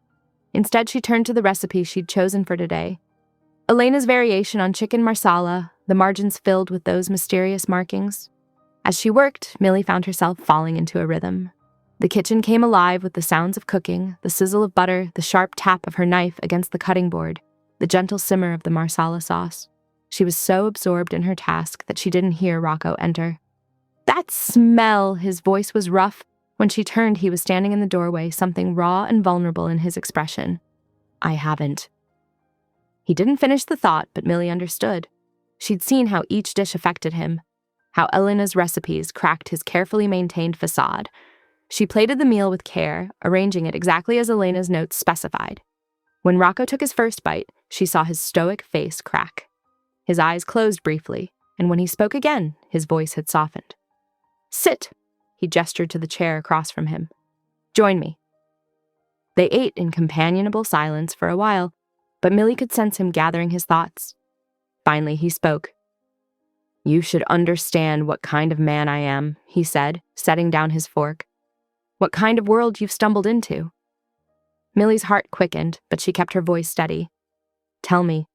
Instead, she turned to the recipe she'd chosen for today. Elena's variation on chicken marsala, the margins filled with those mysterious markings. As she worked, Millie found herself falling into a rhythm. The kitchen came alive with the sounds of cooking, the sizzle of butter, the sharp tap of her knife against the cutting board, the gentle simmer of the marsala sauce. She was so absorbed in her task that she didn't hear Rocco enter. That smell! His voice was rough. When she turned, he was standing in the doorway, something raw and vulnerable in his expression. I haven't. He didn't finish the thought, but Millie understood. She'd seen how each dish affected him, how Elena's recipes cracked his carefully maintained facade. She plated the meal with care, arranging it exactly as Elena's notes specified. When Rocco took his first bite, she saw his stoic face crack. His eyes closed briefly, and when he spoke again, his voice had softened. Sit, he gestured to the chair across from him. Join me. They ate in companionable silence for a while, but Millie could sense him gathering his thoughts. Finally, he spoke. You should understand what kind of man I am, he said, setting down his fork. What kind of world you've stumbled into. Millie's heart quickened, but she kept her voice steady. Tell me.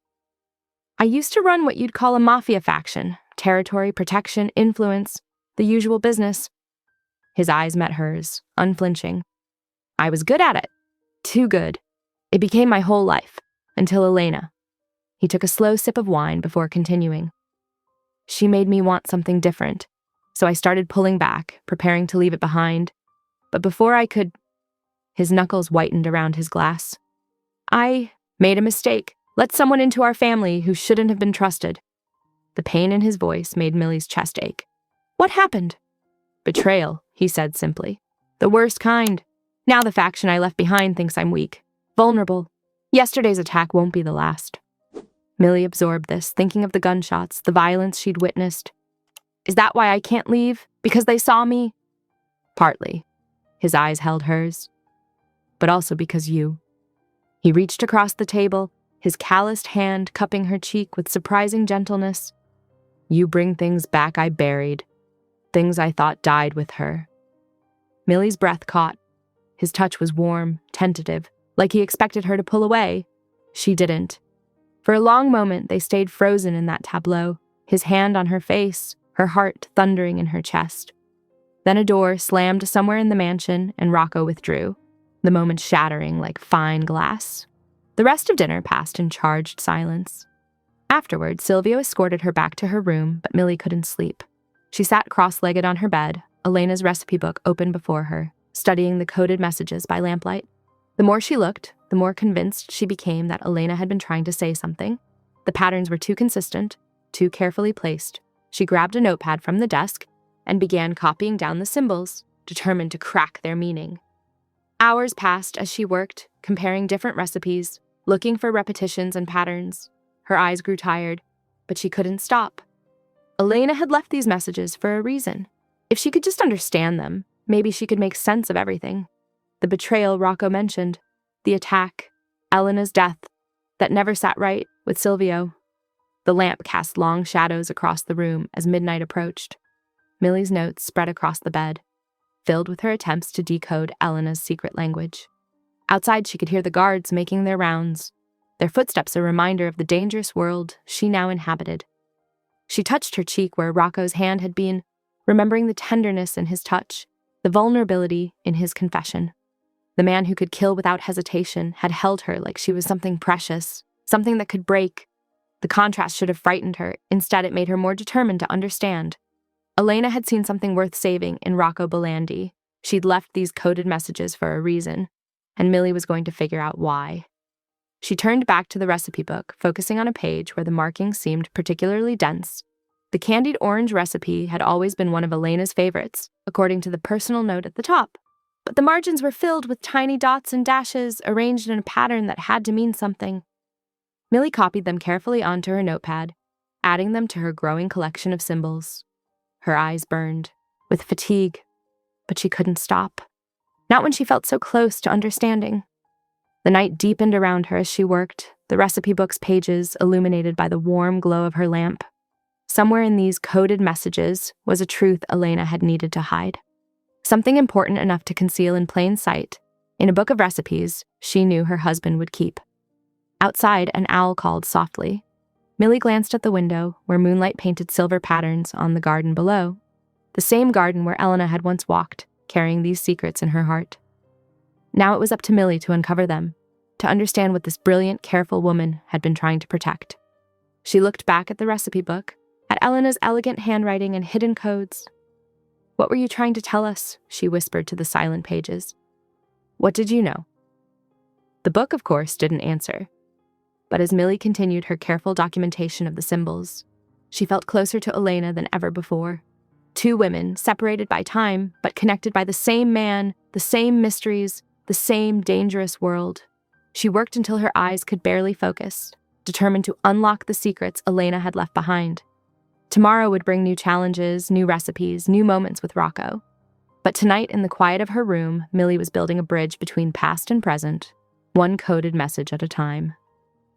I used to run what you'd call a Mafia faction. Territory, protection, influence, the usual business. His eyes met hers, unflinching. I was good at it. Too good. It became my whole life. Until Elena. He took a slow sip of wine before continuing. She made me want something different, so I started pulling back, preparing to leave it behind. But before I could... His knuckles whitened around his glass. I made a mistake. Let someone into our family who shouldn't have been trusted. The pain in his voice made Millie's chest ache. "What happened?" "Betrayal," he said simply. "The worst kind. Now the faction I left behind thinks I'm weak, vulnerable. Yesterday's attack won't be the last." Millie absorbed this, thinking of the gunshots, the violence she'd witnessed. "Is that why I can't leave? Because they saw me?" "Partly." His eyes held hers. "But also because you." He reached across the table, his calloused hand cupping her cheek with surprising gentleness. "You bring things back I buried, things I thought died with her." Millie's breath caught. His touch was warm, tentative, like he expected her to pull away. She didn't. For a long moment, they stayed frozen in that tableau, his hand on her face, her heart thundering in her chest. Then a door slammed somewhere in the mansion, and Rocco withdrew, the moment shattering like fine glass. The rest of dinner passed in charged silence. Afterward, Silvio escorted her back to her room, but Millie couldn't sleep. She sat cross-legged on her bed, Elena's recipe book open before her, studying the coded messages by lamplight. The more she looked, the more convinced she became that Elena had been trying to say something. The patterns were too consistent, too carefully placed. She grabbed a notepad from the desk and began copying down the symbols, determined to crack their meaning. Hours passed as she worked, comparing different recipes, looking for repetitions and patterns. Her eyes grew tired, but she couldn't stop. Elena had left these messages for a reason. If she could just understand them, maybe she could make sense of everything. The betrayal Rocco mentioned, the attack, Elena's death, that never sat right with Silvio. The lamp cast long shadows across the room as midnight approached. Millie's notes spread across the bed, filled with her attempts to decode Elena's secret language. Outside, she could hear the guards making their rounds, their footsteps a reminder of the dangerous world she now inhabited. She touched her cheek where Rocco's hand had been, remembering the tenderness in his touch, the vulnerability in his confession. The man who could kill without hesitation had held her like she was something precious, something that could break. The contrast should have frightened her. Instead, it made her more determined to understand. Elena had seen something worth saving in Rocco Belandi. She'd left these coded messages for a reason, and Millie was going to figure out why. She turned back to the recipe book, focusing on a page where the markings seemed particularly dense. The candied orange recipe had always been one of Elena's favorites, according to the personal note at the top. But the margins were filled with tiny dots and dashes arranged in a pattern that had to mean something. Millie copied them carefully onto her notepad, adding them to her growing collection of symbols. Her eyes burned, with fatigue, but she couldn't stop. Not when she felt so close to understanding. The night deepened around her as she worked, the recipe book's pages illuminated by the warm glow of her lamp. Somewhere in these coded messages was a truth Elena had needed to hide. Something important enough to conceal in plain sight, in a book of recipes she knew her husband would keep. Outside, an owl called softly. Millie glanced at the window, where moonlight painted silver patterns on the garden below. The same garden where Elena had once walked, carrying these secrets in her heart. Now it was up to Millie to uncover them, to understand what this brilliant, careful woman had been trying to protect. She looked back at the recipe book, at Elena's elegant handwriting and hidden codes. "What were you trying to tell us?" she whispered to the silent pages. "What did you know?" The book, of course, didn't answer. But as Millie continued her careful documentation of the symbols, she felt closer to Elena than ever before. Two women, separated by time, but connected by the same man, the same mysteries, the same dangerous world. She worked until her eyes could barely focus, determined to unlock the secrets Elena had left behind. Tomorrow would bring new challenges, new recipes, new moments with Rocco. But tonight, in the quiet of her room, Millie was building a bridge between past and present, one coded message at a time.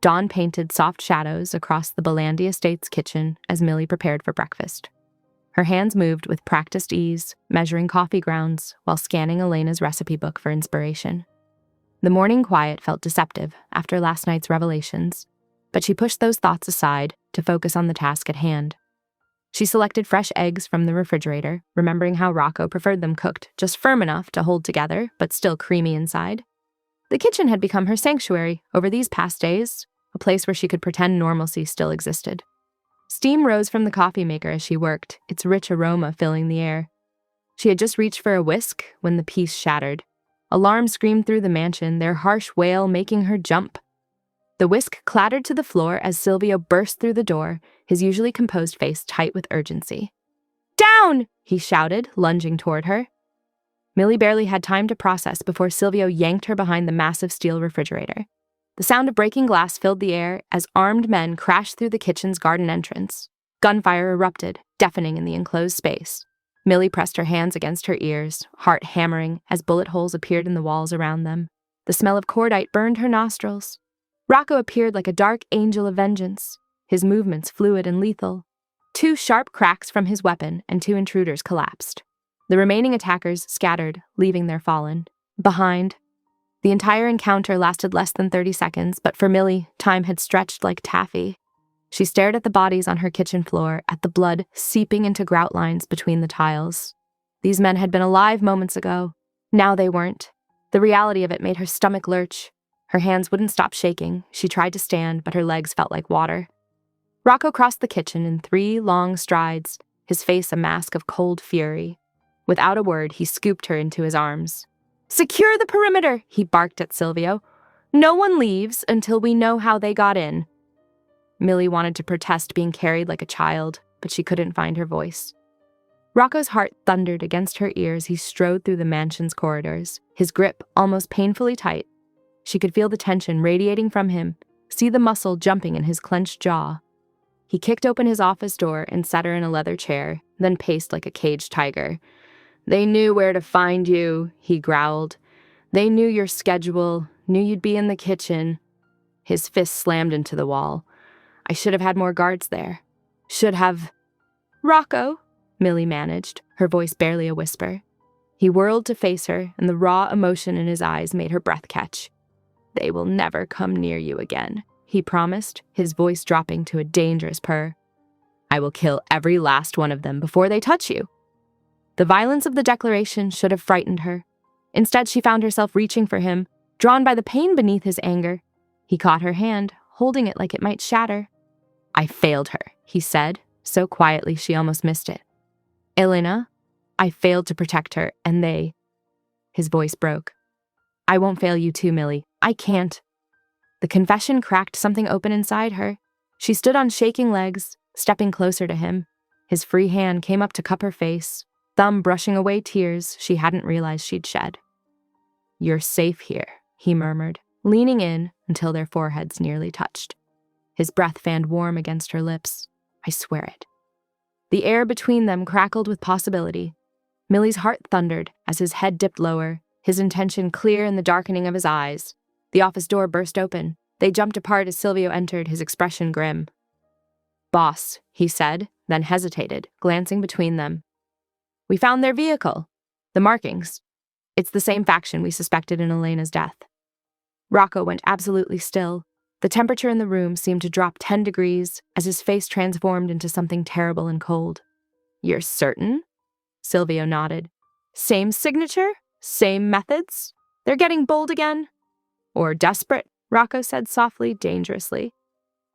Dawn painted soft shadows across the Belandi Estate's kitchen as Millie prepared for breakfast. Her hands moved with practiced ease, measuring coffee grounds while scanning Elena's recipe book for inspiration. The morning quiet felt deceptive after last night's revelations, but she pushed those thoughts aside to focus on the task at hand. She selected fresh eggs from the refrigerator, remembering how Rocco preferred them cooked just firm enough to hold together, but still creamy inside. The kitchen had become her sanctuary over these past days, a place where she could pretend normalcy still existed. Steam rose from the coffee maker as she worked, its rich aroma filling the air. She had just reached for a whisk when the piece shattered. Alarms screamed through the mansion, their harsh wail making her jump. The whisk clattered to the floor as Silvio burst through the door, his usually composed face tight with urgency. "Down!" he shouted, lunging toward her. Millie barely had time to process before Silvio yanked her behind the massive steel refrigerator. The sound of breaking glass filled the air as armed men crashed through the kitchen's garden entrance. Gunfire erupted, deafening in the enclosed space. Millie pressed her hands against her ears, heart hammering as bullet holes appeared in the walls around them. The smell of cordite burned her nostrils. Rocco appeared like a dark angel of vengeance, his movements fluid and lethal. 2 sharp cracks from his weapon and 2 intruders collapsed. The remaining attackers scattered, leaving their fallen. Behind. The entire encounter lasted less than 30 seconds, but for Millie, time had stretched like taffy. She stared at the bodies on her kitchen floor, at the blood seeping into grout lines between the tiles. These men had been alive moments ago. Now they weren't. The reality of it made her stomach lurch. Her hands wouldn't stop shaking. She tried to stand, but her legs felt like water. Rocco crossed the kitchen in 3 long strides, his face a mask of cold fury. Without a word, he scooped her into his arms. "Secure the perimeter," he barked at Silvio. "No one leaves until we know how they got in." Millie wanted to protest being carried like a child, but she couldn't find her voice. Rocco's heart thundered against her ears. He strode through the mansion's corridors, his grip almost painfully tight. She could feel the tension radiating from him, see the muscle jumping in his clenched jaw. He kicked open his office door and sat her in a leather chair, then paced like a caged tiger. "They knew where to find you," he growled. "They knew your schedule, knew you'd be in the kitchen." His fist slammed into the wall. "I should have had more guards there. Should have—" "Rocco," Millie managed, her voice barely a whisper. He whirled to face her, and the raw emotion in his eyes made her breath catch. "They will never come near you again," he promised, his voice dropping to a dangerous purr. "I will kill every last one of them before they touch you." The violence of the declaration should have frightened her. Instead, she found herself reaching for him, drawn by the pain beneath his anger. He caught her hand, holding it like it might shatter. "I failed her," he said, so quietly she almost missed it. "Elena, I failed to protect her, and they—" His voice broke. "I won't fail you too, Millie. I can't." The confession cracked something open inside her. She stood on shaking legs, stepping closer to him. His free hand came up to cup her face, thumb brushing away tears she hadn't realized she'd shed. "You're safe here," he murmured, leaning in until their foreheads nearly touched. His breath fanned warm against her lips. "I swear it." The air between them crackled with possibility. Millie's heart thundered as his head dipped lower, his intention clear in the darkening of his eyes. The office door burst open. They jumped apart as Silvio entered, his expression grim. "Boss," he said, then hesitated, glancing between them. "We found their vehicle. The markings. It's the same faction we suspected in Elena's death." Rocco went absolutely still. The temperature in the room seemed to drop 10 degrees as his face transformed into something terrible and cold. "You're certain?" Silvio nodded. "Same signature? Same methods? They're getting bold again?" "Or desperate," Rocco said softly, dangerously.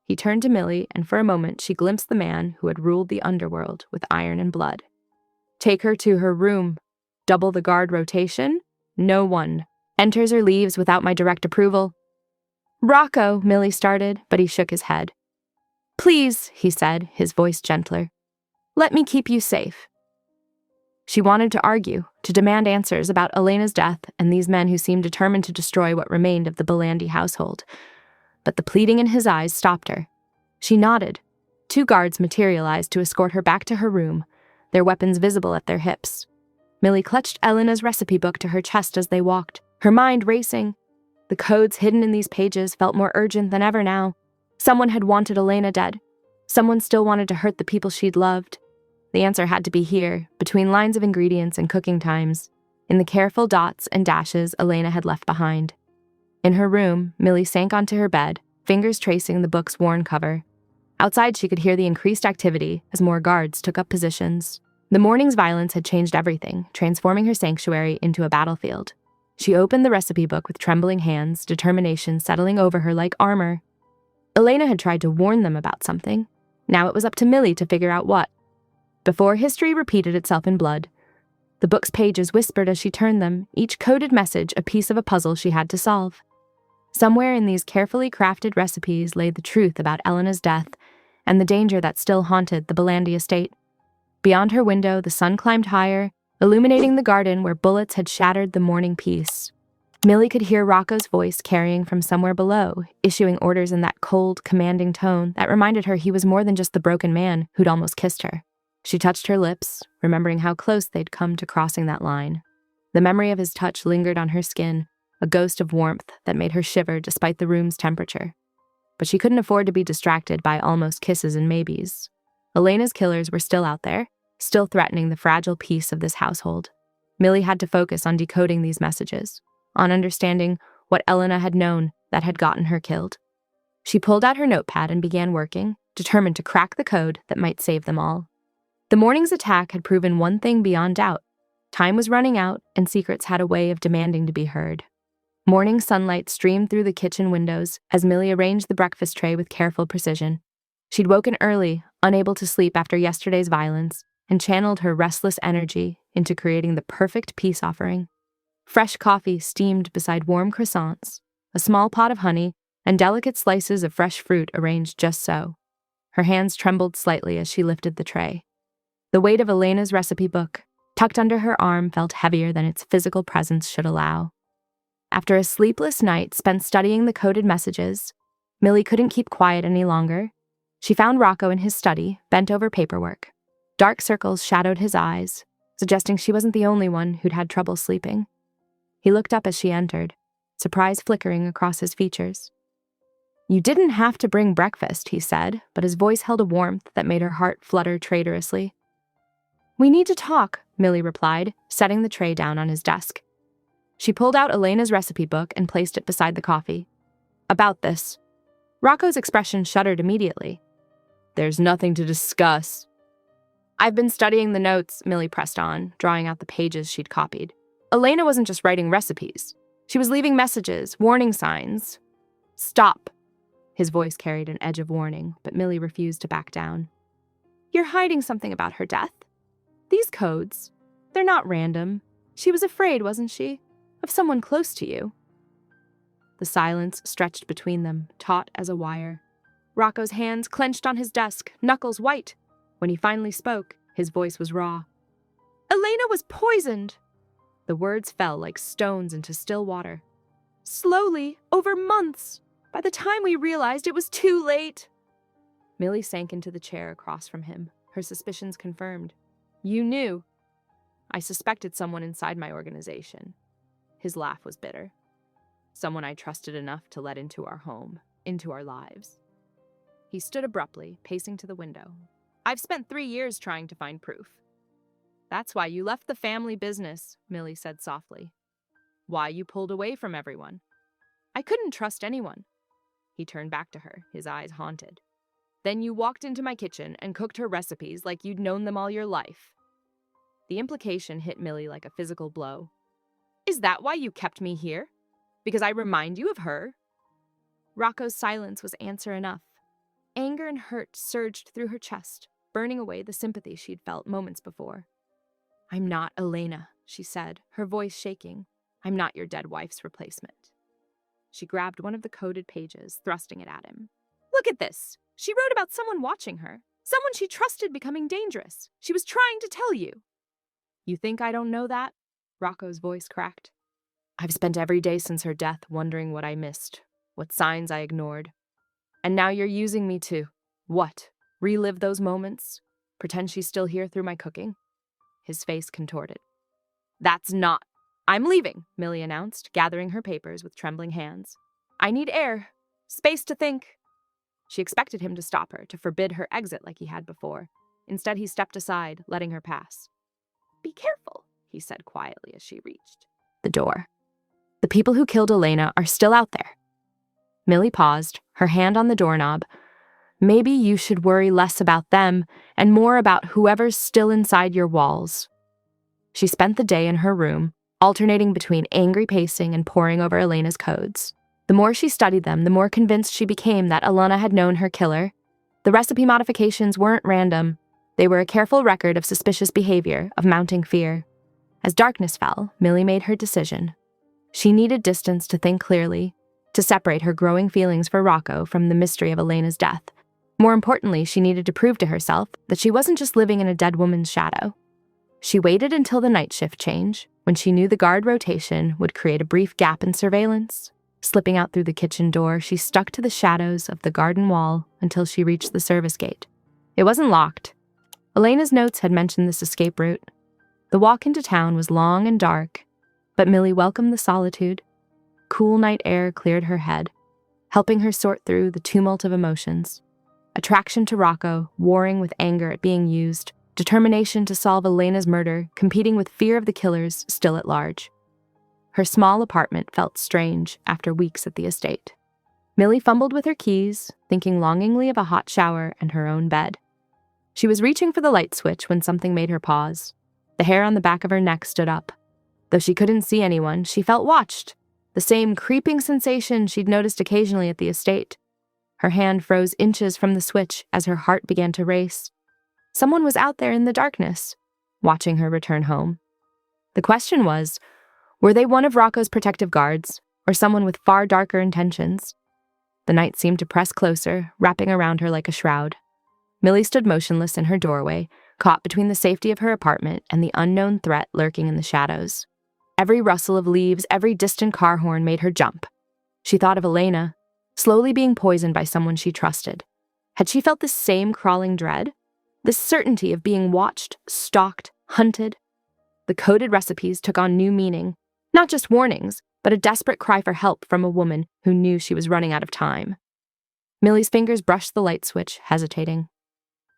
He turned to Millie, and for a moment she glimpsed the man who had ruled the underworld with iron and blood. "Take her to her room. Double the guard rotation. No one enters or leaves without my direct approval." "Rocco," Millie started, but he shook his head. "Please," he said, his voice gentler. "Let me keep you safe." She wanted to argue, to demand answers about Elena's death and these men who seemed determined to destroy what remained of the Belandi household. But the pleading in his eyes stopped her. She nodded. 2 guards materialized to escort her back to her room, their weapons visible at their hips. Millie clutched Elena's recipe book to her chest as they walked, her mind racing. The codes hidden in these pages felt more urgent than ever now. Someone had wanted Elena dead. Someone still wanted to hurt the people she'd loved. The answer had to be here, between lines of ingredients and cooking times, in the careful dots and dashes Elena had left behind. In her room, Millie sank onto her bed, fingers tracing the book's worn cover. Outside, she could hear the increased activity as more guards took up positions. The morning's violence had changed everything, transforming her sanctuary into a battlefield. She opened the recipe book with trembling hands, determination settling over her like armor. Elena had tried to warn them about something. Now it was up to Millie to figure out what. Before history repeated itself in blood, the book's pages whispered as she turned them, each coded message a piece of a puzzle she had to solve. Somewhere in these carefully crafted recipes lay the truth about Elena's death and the danger that still haunted the Belandi estate. Beyond her window, the sun climbed higher, illuminating the garden where bullets had shattered the morning peace. Millie could hear Rocco's voice carrying from somewhere below, issuing orders in that cold, commanding tone that reminded her he was more than just the broken man who'd almost kissed her. She touched her lips, remembering how close they'd come to crossing that line. The memory of his touch lingered on her skin, a ghost of warmth that made her shiver despite the room's temperature. But she couldn't afford to be distracted by almost kisses and maybes. Elena's killers were still out there, still threatening the fragile peace of this household. Millie had to focus on decoding these messages, on understanding what Elena had known that had gotten her killed. She pulled out her notepad and began working, determined to crack the code that might save them all. The morning's attack had proven one thing beyond doubt. Time was running out, and secrets had a way of demanding to be heard. Morning sunlight streamed through the kitchen windows as Millie arranged the breakfast tray with careful precision. She'd woken early, unable to sleep after yesterday's violence, and channeled her restless energy into creating the perfect peace offering. Fresh coffee steamed beside warm croissants, a small pot of honey, and delicate slices of fresh fruit arranged just so. Her hands trembled slightly as she lifted the tray. The weight of Elena's recipe book, tucked under her arm, felt heavier than its physical presence should allow. After a sleepless night spent studying the coded messages, Millie couldn't keep quiet any longer. She found Rocco in his study, bent over paperwork. Dark circles shadowed his eyes, suggesting she wasn't the only one who'd had trouble sleeping. He looked up as she entered, surprise flickering across his features. "You didn't have to bring breakfast," he said, but his voice held a warmth that made her heart flutter traitorously. "We need to talk," Millie replied, setting the tray down on his desk. She pulled out Elena's recipe book and placed it beside the coffee. "About this." Rocco's expression shuddered immediately. "There's nothing to discuss." "I've been studying the notes," Millie pressed on, drawing out the pages she'd copied. "Elena wasn't just writing recipes. She was leaving messages, warning signs." "Stop." His voice carried an edge of warning, but Millie refused to back down. "You're hiding something about her death. These codes, they're not random. She was afraid, wasn't she? Of someone close to you." The silence stretched between them, taut as a wire. Rocco's hands clenched on his desk, knuckles white. When he finally spoke, his voice was raw. "Elena was poisoned." The words fell like stones into still water. "Slowly, over months. By the time we realized, it was too late." Millie sank into the chair across from him, her suspicions confirmed. "You knew." "I suspected someone inside my organization." His laugh was bitter. "Someone I trusted enough to let into our home, into our lives." He stood abruptly, pacing to the window. "I've spent 3 years trying to find proof." "That's why you left the family business," Millie said softly. "Why you pulled away from everyone." "I couldn't trust anyone." He turned back to her, his eyes haunted. "Then you walked into my kitchen and cooked her recipes like you'd known them all your life." The implication hit Millie like a physical blow. "Is that why you kept me here? Because I remind you of her?" Rocco's silence was answer enough. Anger and hurt surged through her chest, burning away the sympathy she'd felt moments before. "I'm not Elena," she said, her voice shaking. "I'm not your dead wife's replacement." She grabbed one of the coded pages, thrusting it at him. "Look at this. She wrote about someone watching her, someone she trusted becoming dangerous. She was trying to tell you." "You think I don't know that?" Rocco's voice cracked. "I've spent every day since her death wondering what I missed, what signs I ignored. And now you're using me to, what, relive those moments? Pretend she's still here through my cooking?" His face contorted. "That's not—" "I'm leaving," Millie announced, gathering her papers with trembling hands. "I need air, space to think." She expected him to stop her, to forbid her exit like he had before. Instead, he stepped aside, letting her pass. "Be careful," he said quietly as she reached the door. "The people who killed Elena are still out there." Millie paused, her hand on the doorknob. "Maybe you should worry less about them and more about whoever's still inside your walls." She spent the day in her room, alternating between angry pacing and poring over Elena's codes. The more she studied them, the more convinced she became that Elena had known her killer. The recipe modifications weren't random. They were a careful record of suspicious behavior, of mounting fear. As darkness fell, Millie made her decision. She needed distance to think clearly, to separate her growing feelings for Rocco from the mystery of Elena's death. More importantly, she needed to prove to herself that she wasn't just living in a dead woman's shadow. She waited until the night shift change, when she knew the guard rotation would create a brief gap in surveillance. Slipping out through the kitchen door, she stuck to the shadows of the garden wall until she reached the service gate. It wasn't locked. Elena's notes had mentioned this escape route. The walk into town was long and dark, but Millie welcomed the solitude. Cool night air cleared her head, helping her sort through the tumult of emotions. Attraction to Rocco, warring with anger at being used, determination to solve Elena's murder, competing with fear of the killers still at large. Her small apartment felt strange after weeks at the estate. Millie fumbled with her keys, thinking longingly of a hot shower and her own bed. She was reaching for the light switch when something made her pause. The hair on the back of her neck stood up. Though she couldn't see anyone, she felt watched. The same creeping sensation she'd noticed occasionally at the estate. Her hand froze inches from the switch as her heart began to race. Someone was out there in the darkness, watching her return home. The question was, were they one of Rocco's protective guards, or someone with far darker intentions? The night seemed to press closer, wrapping around her like a shroud. Millie stood motionless in her doorway, caught between the safety of her apartment and the unknown threat lurking in the shadows. Every rustle of leaves, every distant car horn made her jump. She thought of Elena, slowly being poisoned by someone she trusted. Had she felt this same crawling dread? This certainty of being watched, stalked, hunted? The coded recipes took on new meaning, not just warnings, but a desperate cry for help from a woman who knew she was running out of time. Millie's fingers brushed the light switch, hesitating.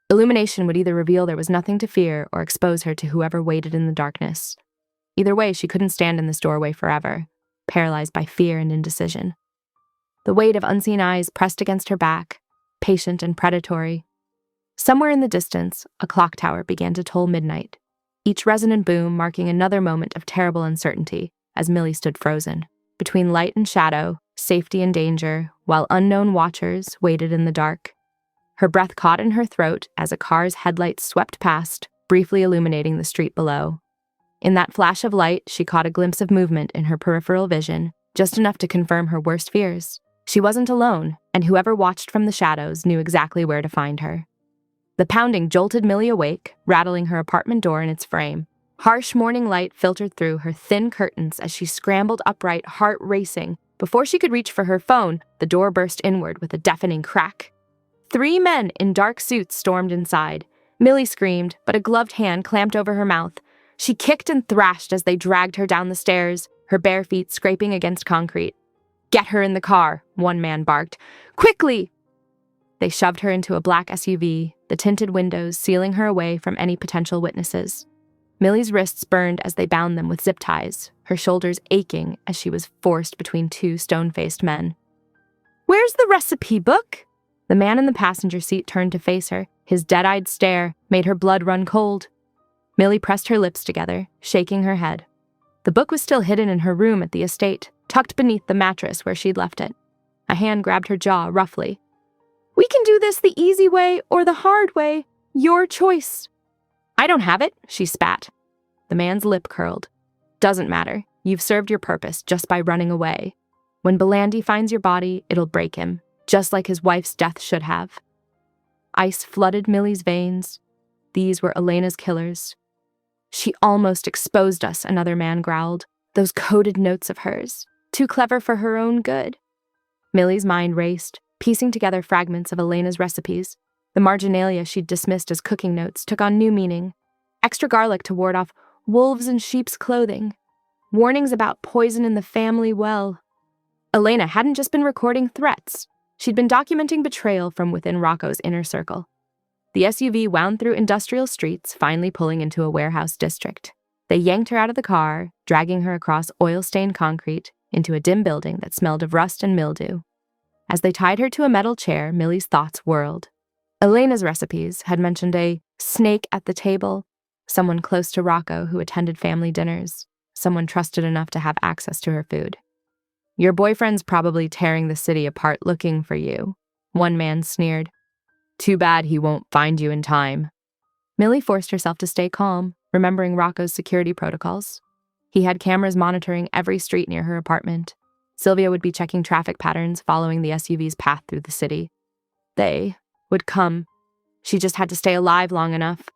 Illumination would either reveal there was nothing to fear or expose her to whoever waited in the darkness. Either way, she couldn't stand in this doorway forever, paralyzed by fear and indecision. The weight of unseen eyes pressed against her back, patient and predatory. Somewhere in the distance, a clock tower began to toll midnight, each resonant boom marking another moment of terrible uncertainty as Millie stood frozen, between light and shadow, safety and danger, while unknown watchers waited in the dark. Her breath caught in her throat as a car's headlights swept past, briefly illuminating the street below. In that flash of light, she caught a glimpse of movement in her peripheral vision, just enough to confirm her worst fears. She wasn't alone, and whoever watched from the shadows knew exactly where to find her. The pounding jolted Millie awake, rattling her apartment door in its frame. Harsh morning light filtered through her thin curtains as she scrambled upright, heart racing. Before she could reach for her phone, the door burst inward with a deafening crack. 3 men in dark suits stormed inside. Millie screamed, but a gloved hand clamped over her mouth. She kicked and thrashed as they dragged her down the stairs, her bare feet scraping against concrete. "Get her in the car," one man barked. "Quickly!" They shoved her into a black SUV, the tinted windows sealing her away from any potential witnesses. Millie's wrists burned as they bound them with zip ties, her shoulders aching as she was forced between 2 stone-faced men. "Where's the recipe book?" The man in the passenger seat turned to face her. His dead-eyed stare made her blood run cold. Millie pressed her lips together, shaking her head. The book was still hidden in her room at the estate, tucked beneath the mattress where she'd left it. A hand grabbed her jaw roughly. "We can do this the easy way or the hard way. Your choice." "I don't have it," she spat. The man's lip curled. "Doesn't matter. You've served your purpose just by running away. When Belandi finds your body, it'll break him, just like his wife's death should have." Ice flooded Millie's veins. These were Elena's killers. "She almost exposed us," another man growled. "Those coded notes of hers. Too clever for her own good." Millie's mind raced, piecing together fragments of Elena's recipes. The marginalia she'd dismissed as cooking notes took on new meaning. Extra garlic to ward off wolves in sheep's clothing. Warnings about poison in the family well. Elena hadn't just been recording threats. She'd been documenting betrayal from within Rocco's inner circle. The SUV wound through industrial streets, finally pulling into a warehouse district. They yanked her out of the car, dragging her across oil-stained concrete into a dim building that smelled of rust and mildew. As they tied her to a metal chair, Millie's thoughts whirled. Elena's recipes had mentioned a snake at the table, someone close to Rocco who attended family dinners, someone trusted enough to have access to her food. "Your boyfriend's probably tearing the city apart looking for you," one man sneered. "Too bad he won't find you in time." Millie forced herself to stay calm, remembering Rocco's security protocols. He had cameras monitoring every street near her apartment. Sylvia would be checking traffic patterns, following the SUV's path through the city. They would come. She just had to stay alive long enough.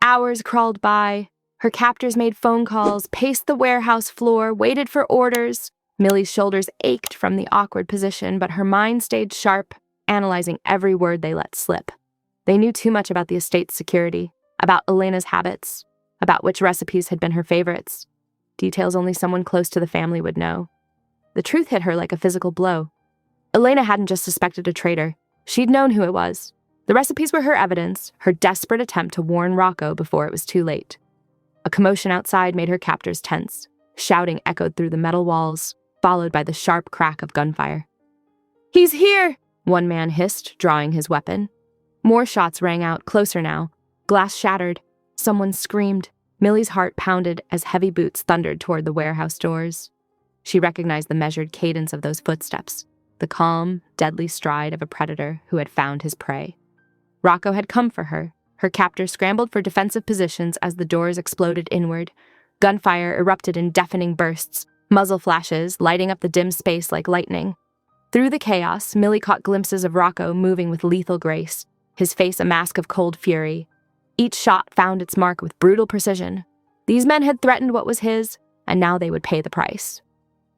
Hours crawled by. Her captors made phone calls, paced the warehouse floor, waited for orders. Millie's shoulders ached from the awkward position, but her mind stayed sharp, analyzing every word they let slip. They knew too much about the estate's security, about Elena's habits, about which recipes had been her favorites. Details only someone close to the family would know. The truth hit her like a physical blow. Elena hadn't just suspected a traitor. She'd known who it was. The recipes were her evidence, her desperate attempt to warn Rocco before it was too late. A commotion outside made her captors tense. Shouting echoed through the metal walls, followed by the sharp crack of gunfire. "He's here!" one man hissed, drawing his weapon. More shots rang out, closer now. Glass shattered. Someone screamed. Millie's heart pounded as heavy boots thundered toward the warehouse doors. She recognized the measured cadence of those footsteps, the calm, deadly stride of a predator who had found his prey. Rocco had come for her. Her captors scrambled for defensive positions as the doors exploded inward. Gunfire erupted in deafening bursts, muzzle flashes lighting up the dim space like lightning. Through the chaos, Millie caught glimpses of Rocco moving with lethal grace, his face a mask of cold fury. Each shot found its mark with brutal precision. These men had threatened what was his, and now they would pay the price.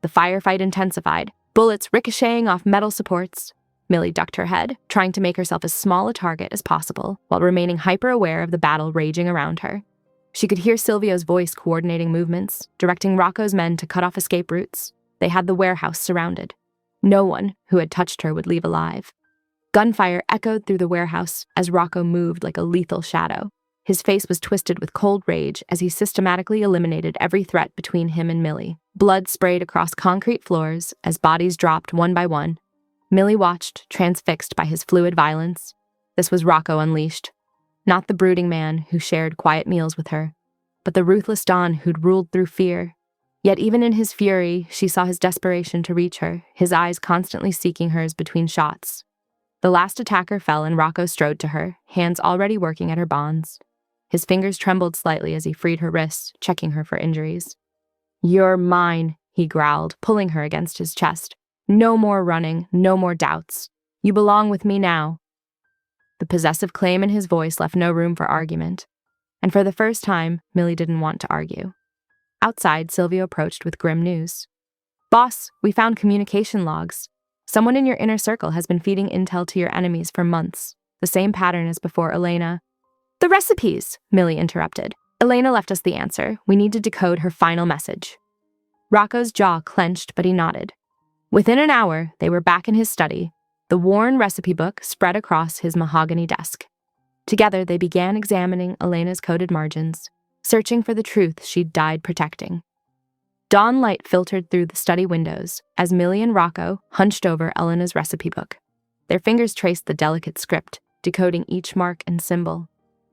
The firefight intensified, bullets ricocheting off metal supports. Millie ducked her head, trying to make herself as small a target as possible, while remaining hyper-aware of the battle raging around her. She could hear Silvio's voice coordinating movements, directing Rocco's men to cut off escape routes. They had the warehouse surrounded. No one who had touched her would leave alive. Gunfire echoed through the warehouse as Rocco moved like a lethal shadow. His face was twisted with cold rage as he systematically eliminated every threat between him and Millie. Blood sprayed across concrete floors as bodies dropped one by one. Millie watched, transfixed by his fluid violence. This was Rocco unleashed. Not the brooding man who shared quiet meals with her, but the ruthless Don who'd ruled through fear. Yet even in his fury, she saw his desperation to reach her, his eyes constantly seeking hers between shots. The last attacker fell and Rocco strode to her, hands already working at her bonds. His fingers trembled slightly as he freed her wrists, checking her for injuries. "You're mine," he growled, pulling her against his chest. "No more running, no more doubts. You belong with me now." The possessive claim in his voice left no room for argument. And for the first time, Millie didn't want to argue. Outside, Silvio approached with grim news. "Boss, we found communication logs. Someone in your inner circle has been feeding intel to your enemies for months. The same pattern as before Elena." "The recipes," Millie interrupted. "Elena left us the answer. We need to decode her final message." Rocco's jaw clenched, but he nodded. Within an hour, they were back in his study, the worn recipe book spread across his mahogany desk. Together, they began examining Elena's coded margins, searching for the truth she'd died protecting. Dawn light filtered through the study windows as Millie and Rocco hunched over Elena's recipe book. Their fingers traced the delicate script, decoding each mark and symbol.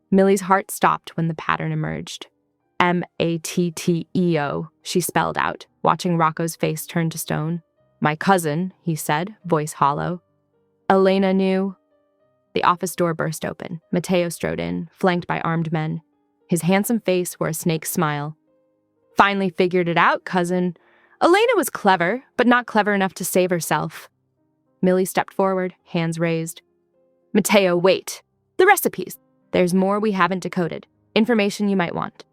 Millie's heart stopped when the pattern emerged. "Matteo," she spelled out, watching Rocco's face turn to stone. "My cousin," he said, voice hollow. Elena knew. The office door burst open. Matteo strode in, flanked by armed men. His handsome face wore a snake's smile. "Finally figured it out, cousin. Elena was clever, but not clever enough to save herself." Millie stepped forward, hands raised. "Matteo, wait. The recipes. There's more we haven't decoded. Information you might want."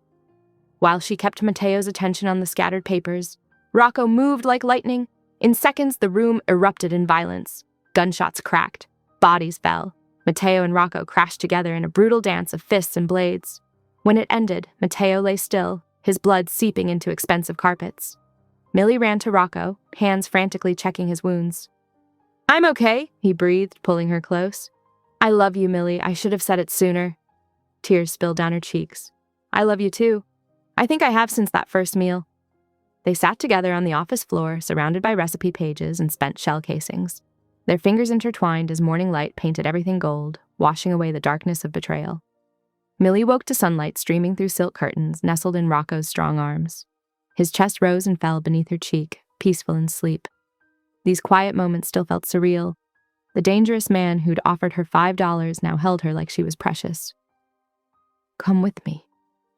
While she kept Matteo's attention on the scattered papers, Rocco moved like lightning. In seconds, the room erupted in violence. Gunshots cracked. Bodies fell. Matteo and Rocco crashed together in a brutal dance of fists and blades. When it ended, Matteo lay still, his blood seeping into expensive carpets. Millie ran to Rocco, hands frantically checking his wounds. "I'm okay," he breathed, pulling her close. "I love you, Millie. I should have said it sooner." Tears spilled down her cheeks. "I love you too. I think I have since that first meal." They sat together on the office floor, surrounded by recipe pages and spent shell casings. Their fingers intertwined as morning light painted everything gold, washing away the darkness of betrayal. Millie woke to sunlight streaming through silk curtains nestled in Rocco's strong arms. His chest rose and fell beneath her cheek, peaceful in sleep. These quiet moments still felt surreal. The dangerous man who'd offered her $5 now held her like she was precious. "Come with me,"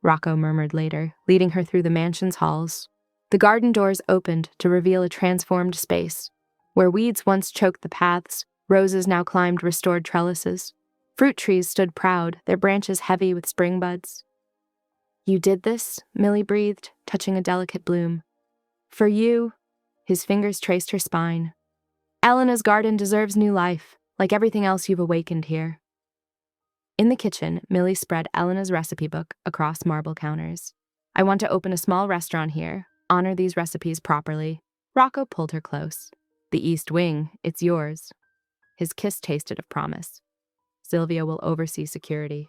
Rocco murmured later, leading her through the mansion's halls. The garden doors opened to reveal a transformed space. Where weeds once choked the paths, roses now climbed restored trellises. Fruit trees stood proud, their branches heavy with spring buds. "You did this?" Millie breathed, touching a delicate bloom. "For you," his fingers traced her spine. "Elena's garden deserves new life, like everything else you've awakened here." In the kitchen, Millie spread Elena's recipe book across marble counters. "I want to open a small restaurant here. Honor these recipes properly." Rocco pulled her close. "The East Wing, it's yours." His kiss tasted of promise. "Sylvia will oversee security."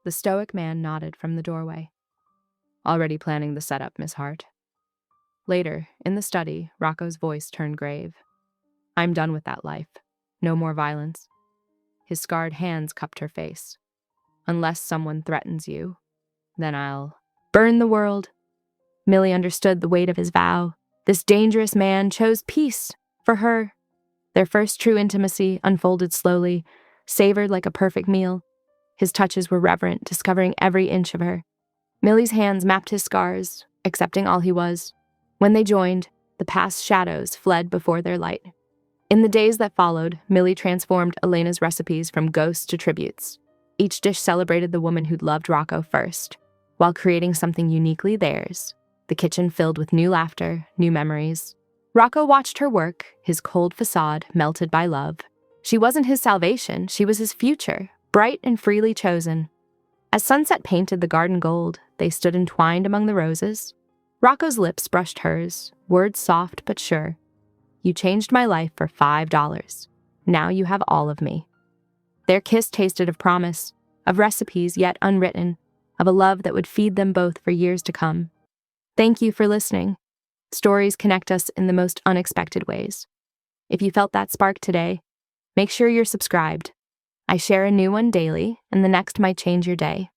The stoic man nodded from the doorway. "Already planning the setup, Miss Hart." Later, in the study, Rocco's voice turned grave. "I'm done with that life. No more violence." His scarred hands cupped her face. "Unless someone threatens you, then I'll burn the world." Millie understood the weight of his vow. This dangerous man chose peace for her. Their first true intimacy unfolded slowly, savored like a perfect meal. His touches were reverent, discovering every inch of her. Millie's hands mapped his scars, accepting all he was. When they joined, the past shadows fled before their light. In the days that followed, Millie transformed Elena's recipes from ghosts to tributes. Each dish celebrated the woman who'd loved Rocco first, while creating something uniquely theirs. The kitchen filled with new laughter, new memories. Rocco watched her work, his cold facade melted by love. She wasn't his salvation, she was his future, bright and freely chosen. As sunset painted the garden gold, they stood entwined among the roses. Rocco's lips brushed hers, words soft but sure. "You changed my life for $5. Now you have all of me." Their kiss tasted of promise, of recipes yet unwritten, of a love that would feed them both for years to come. Thank you for listening. Stories connect us in the most unexpected ways. If you felt that spark today, make sure you're subscribed. I share a new one daily, and the next might change your day.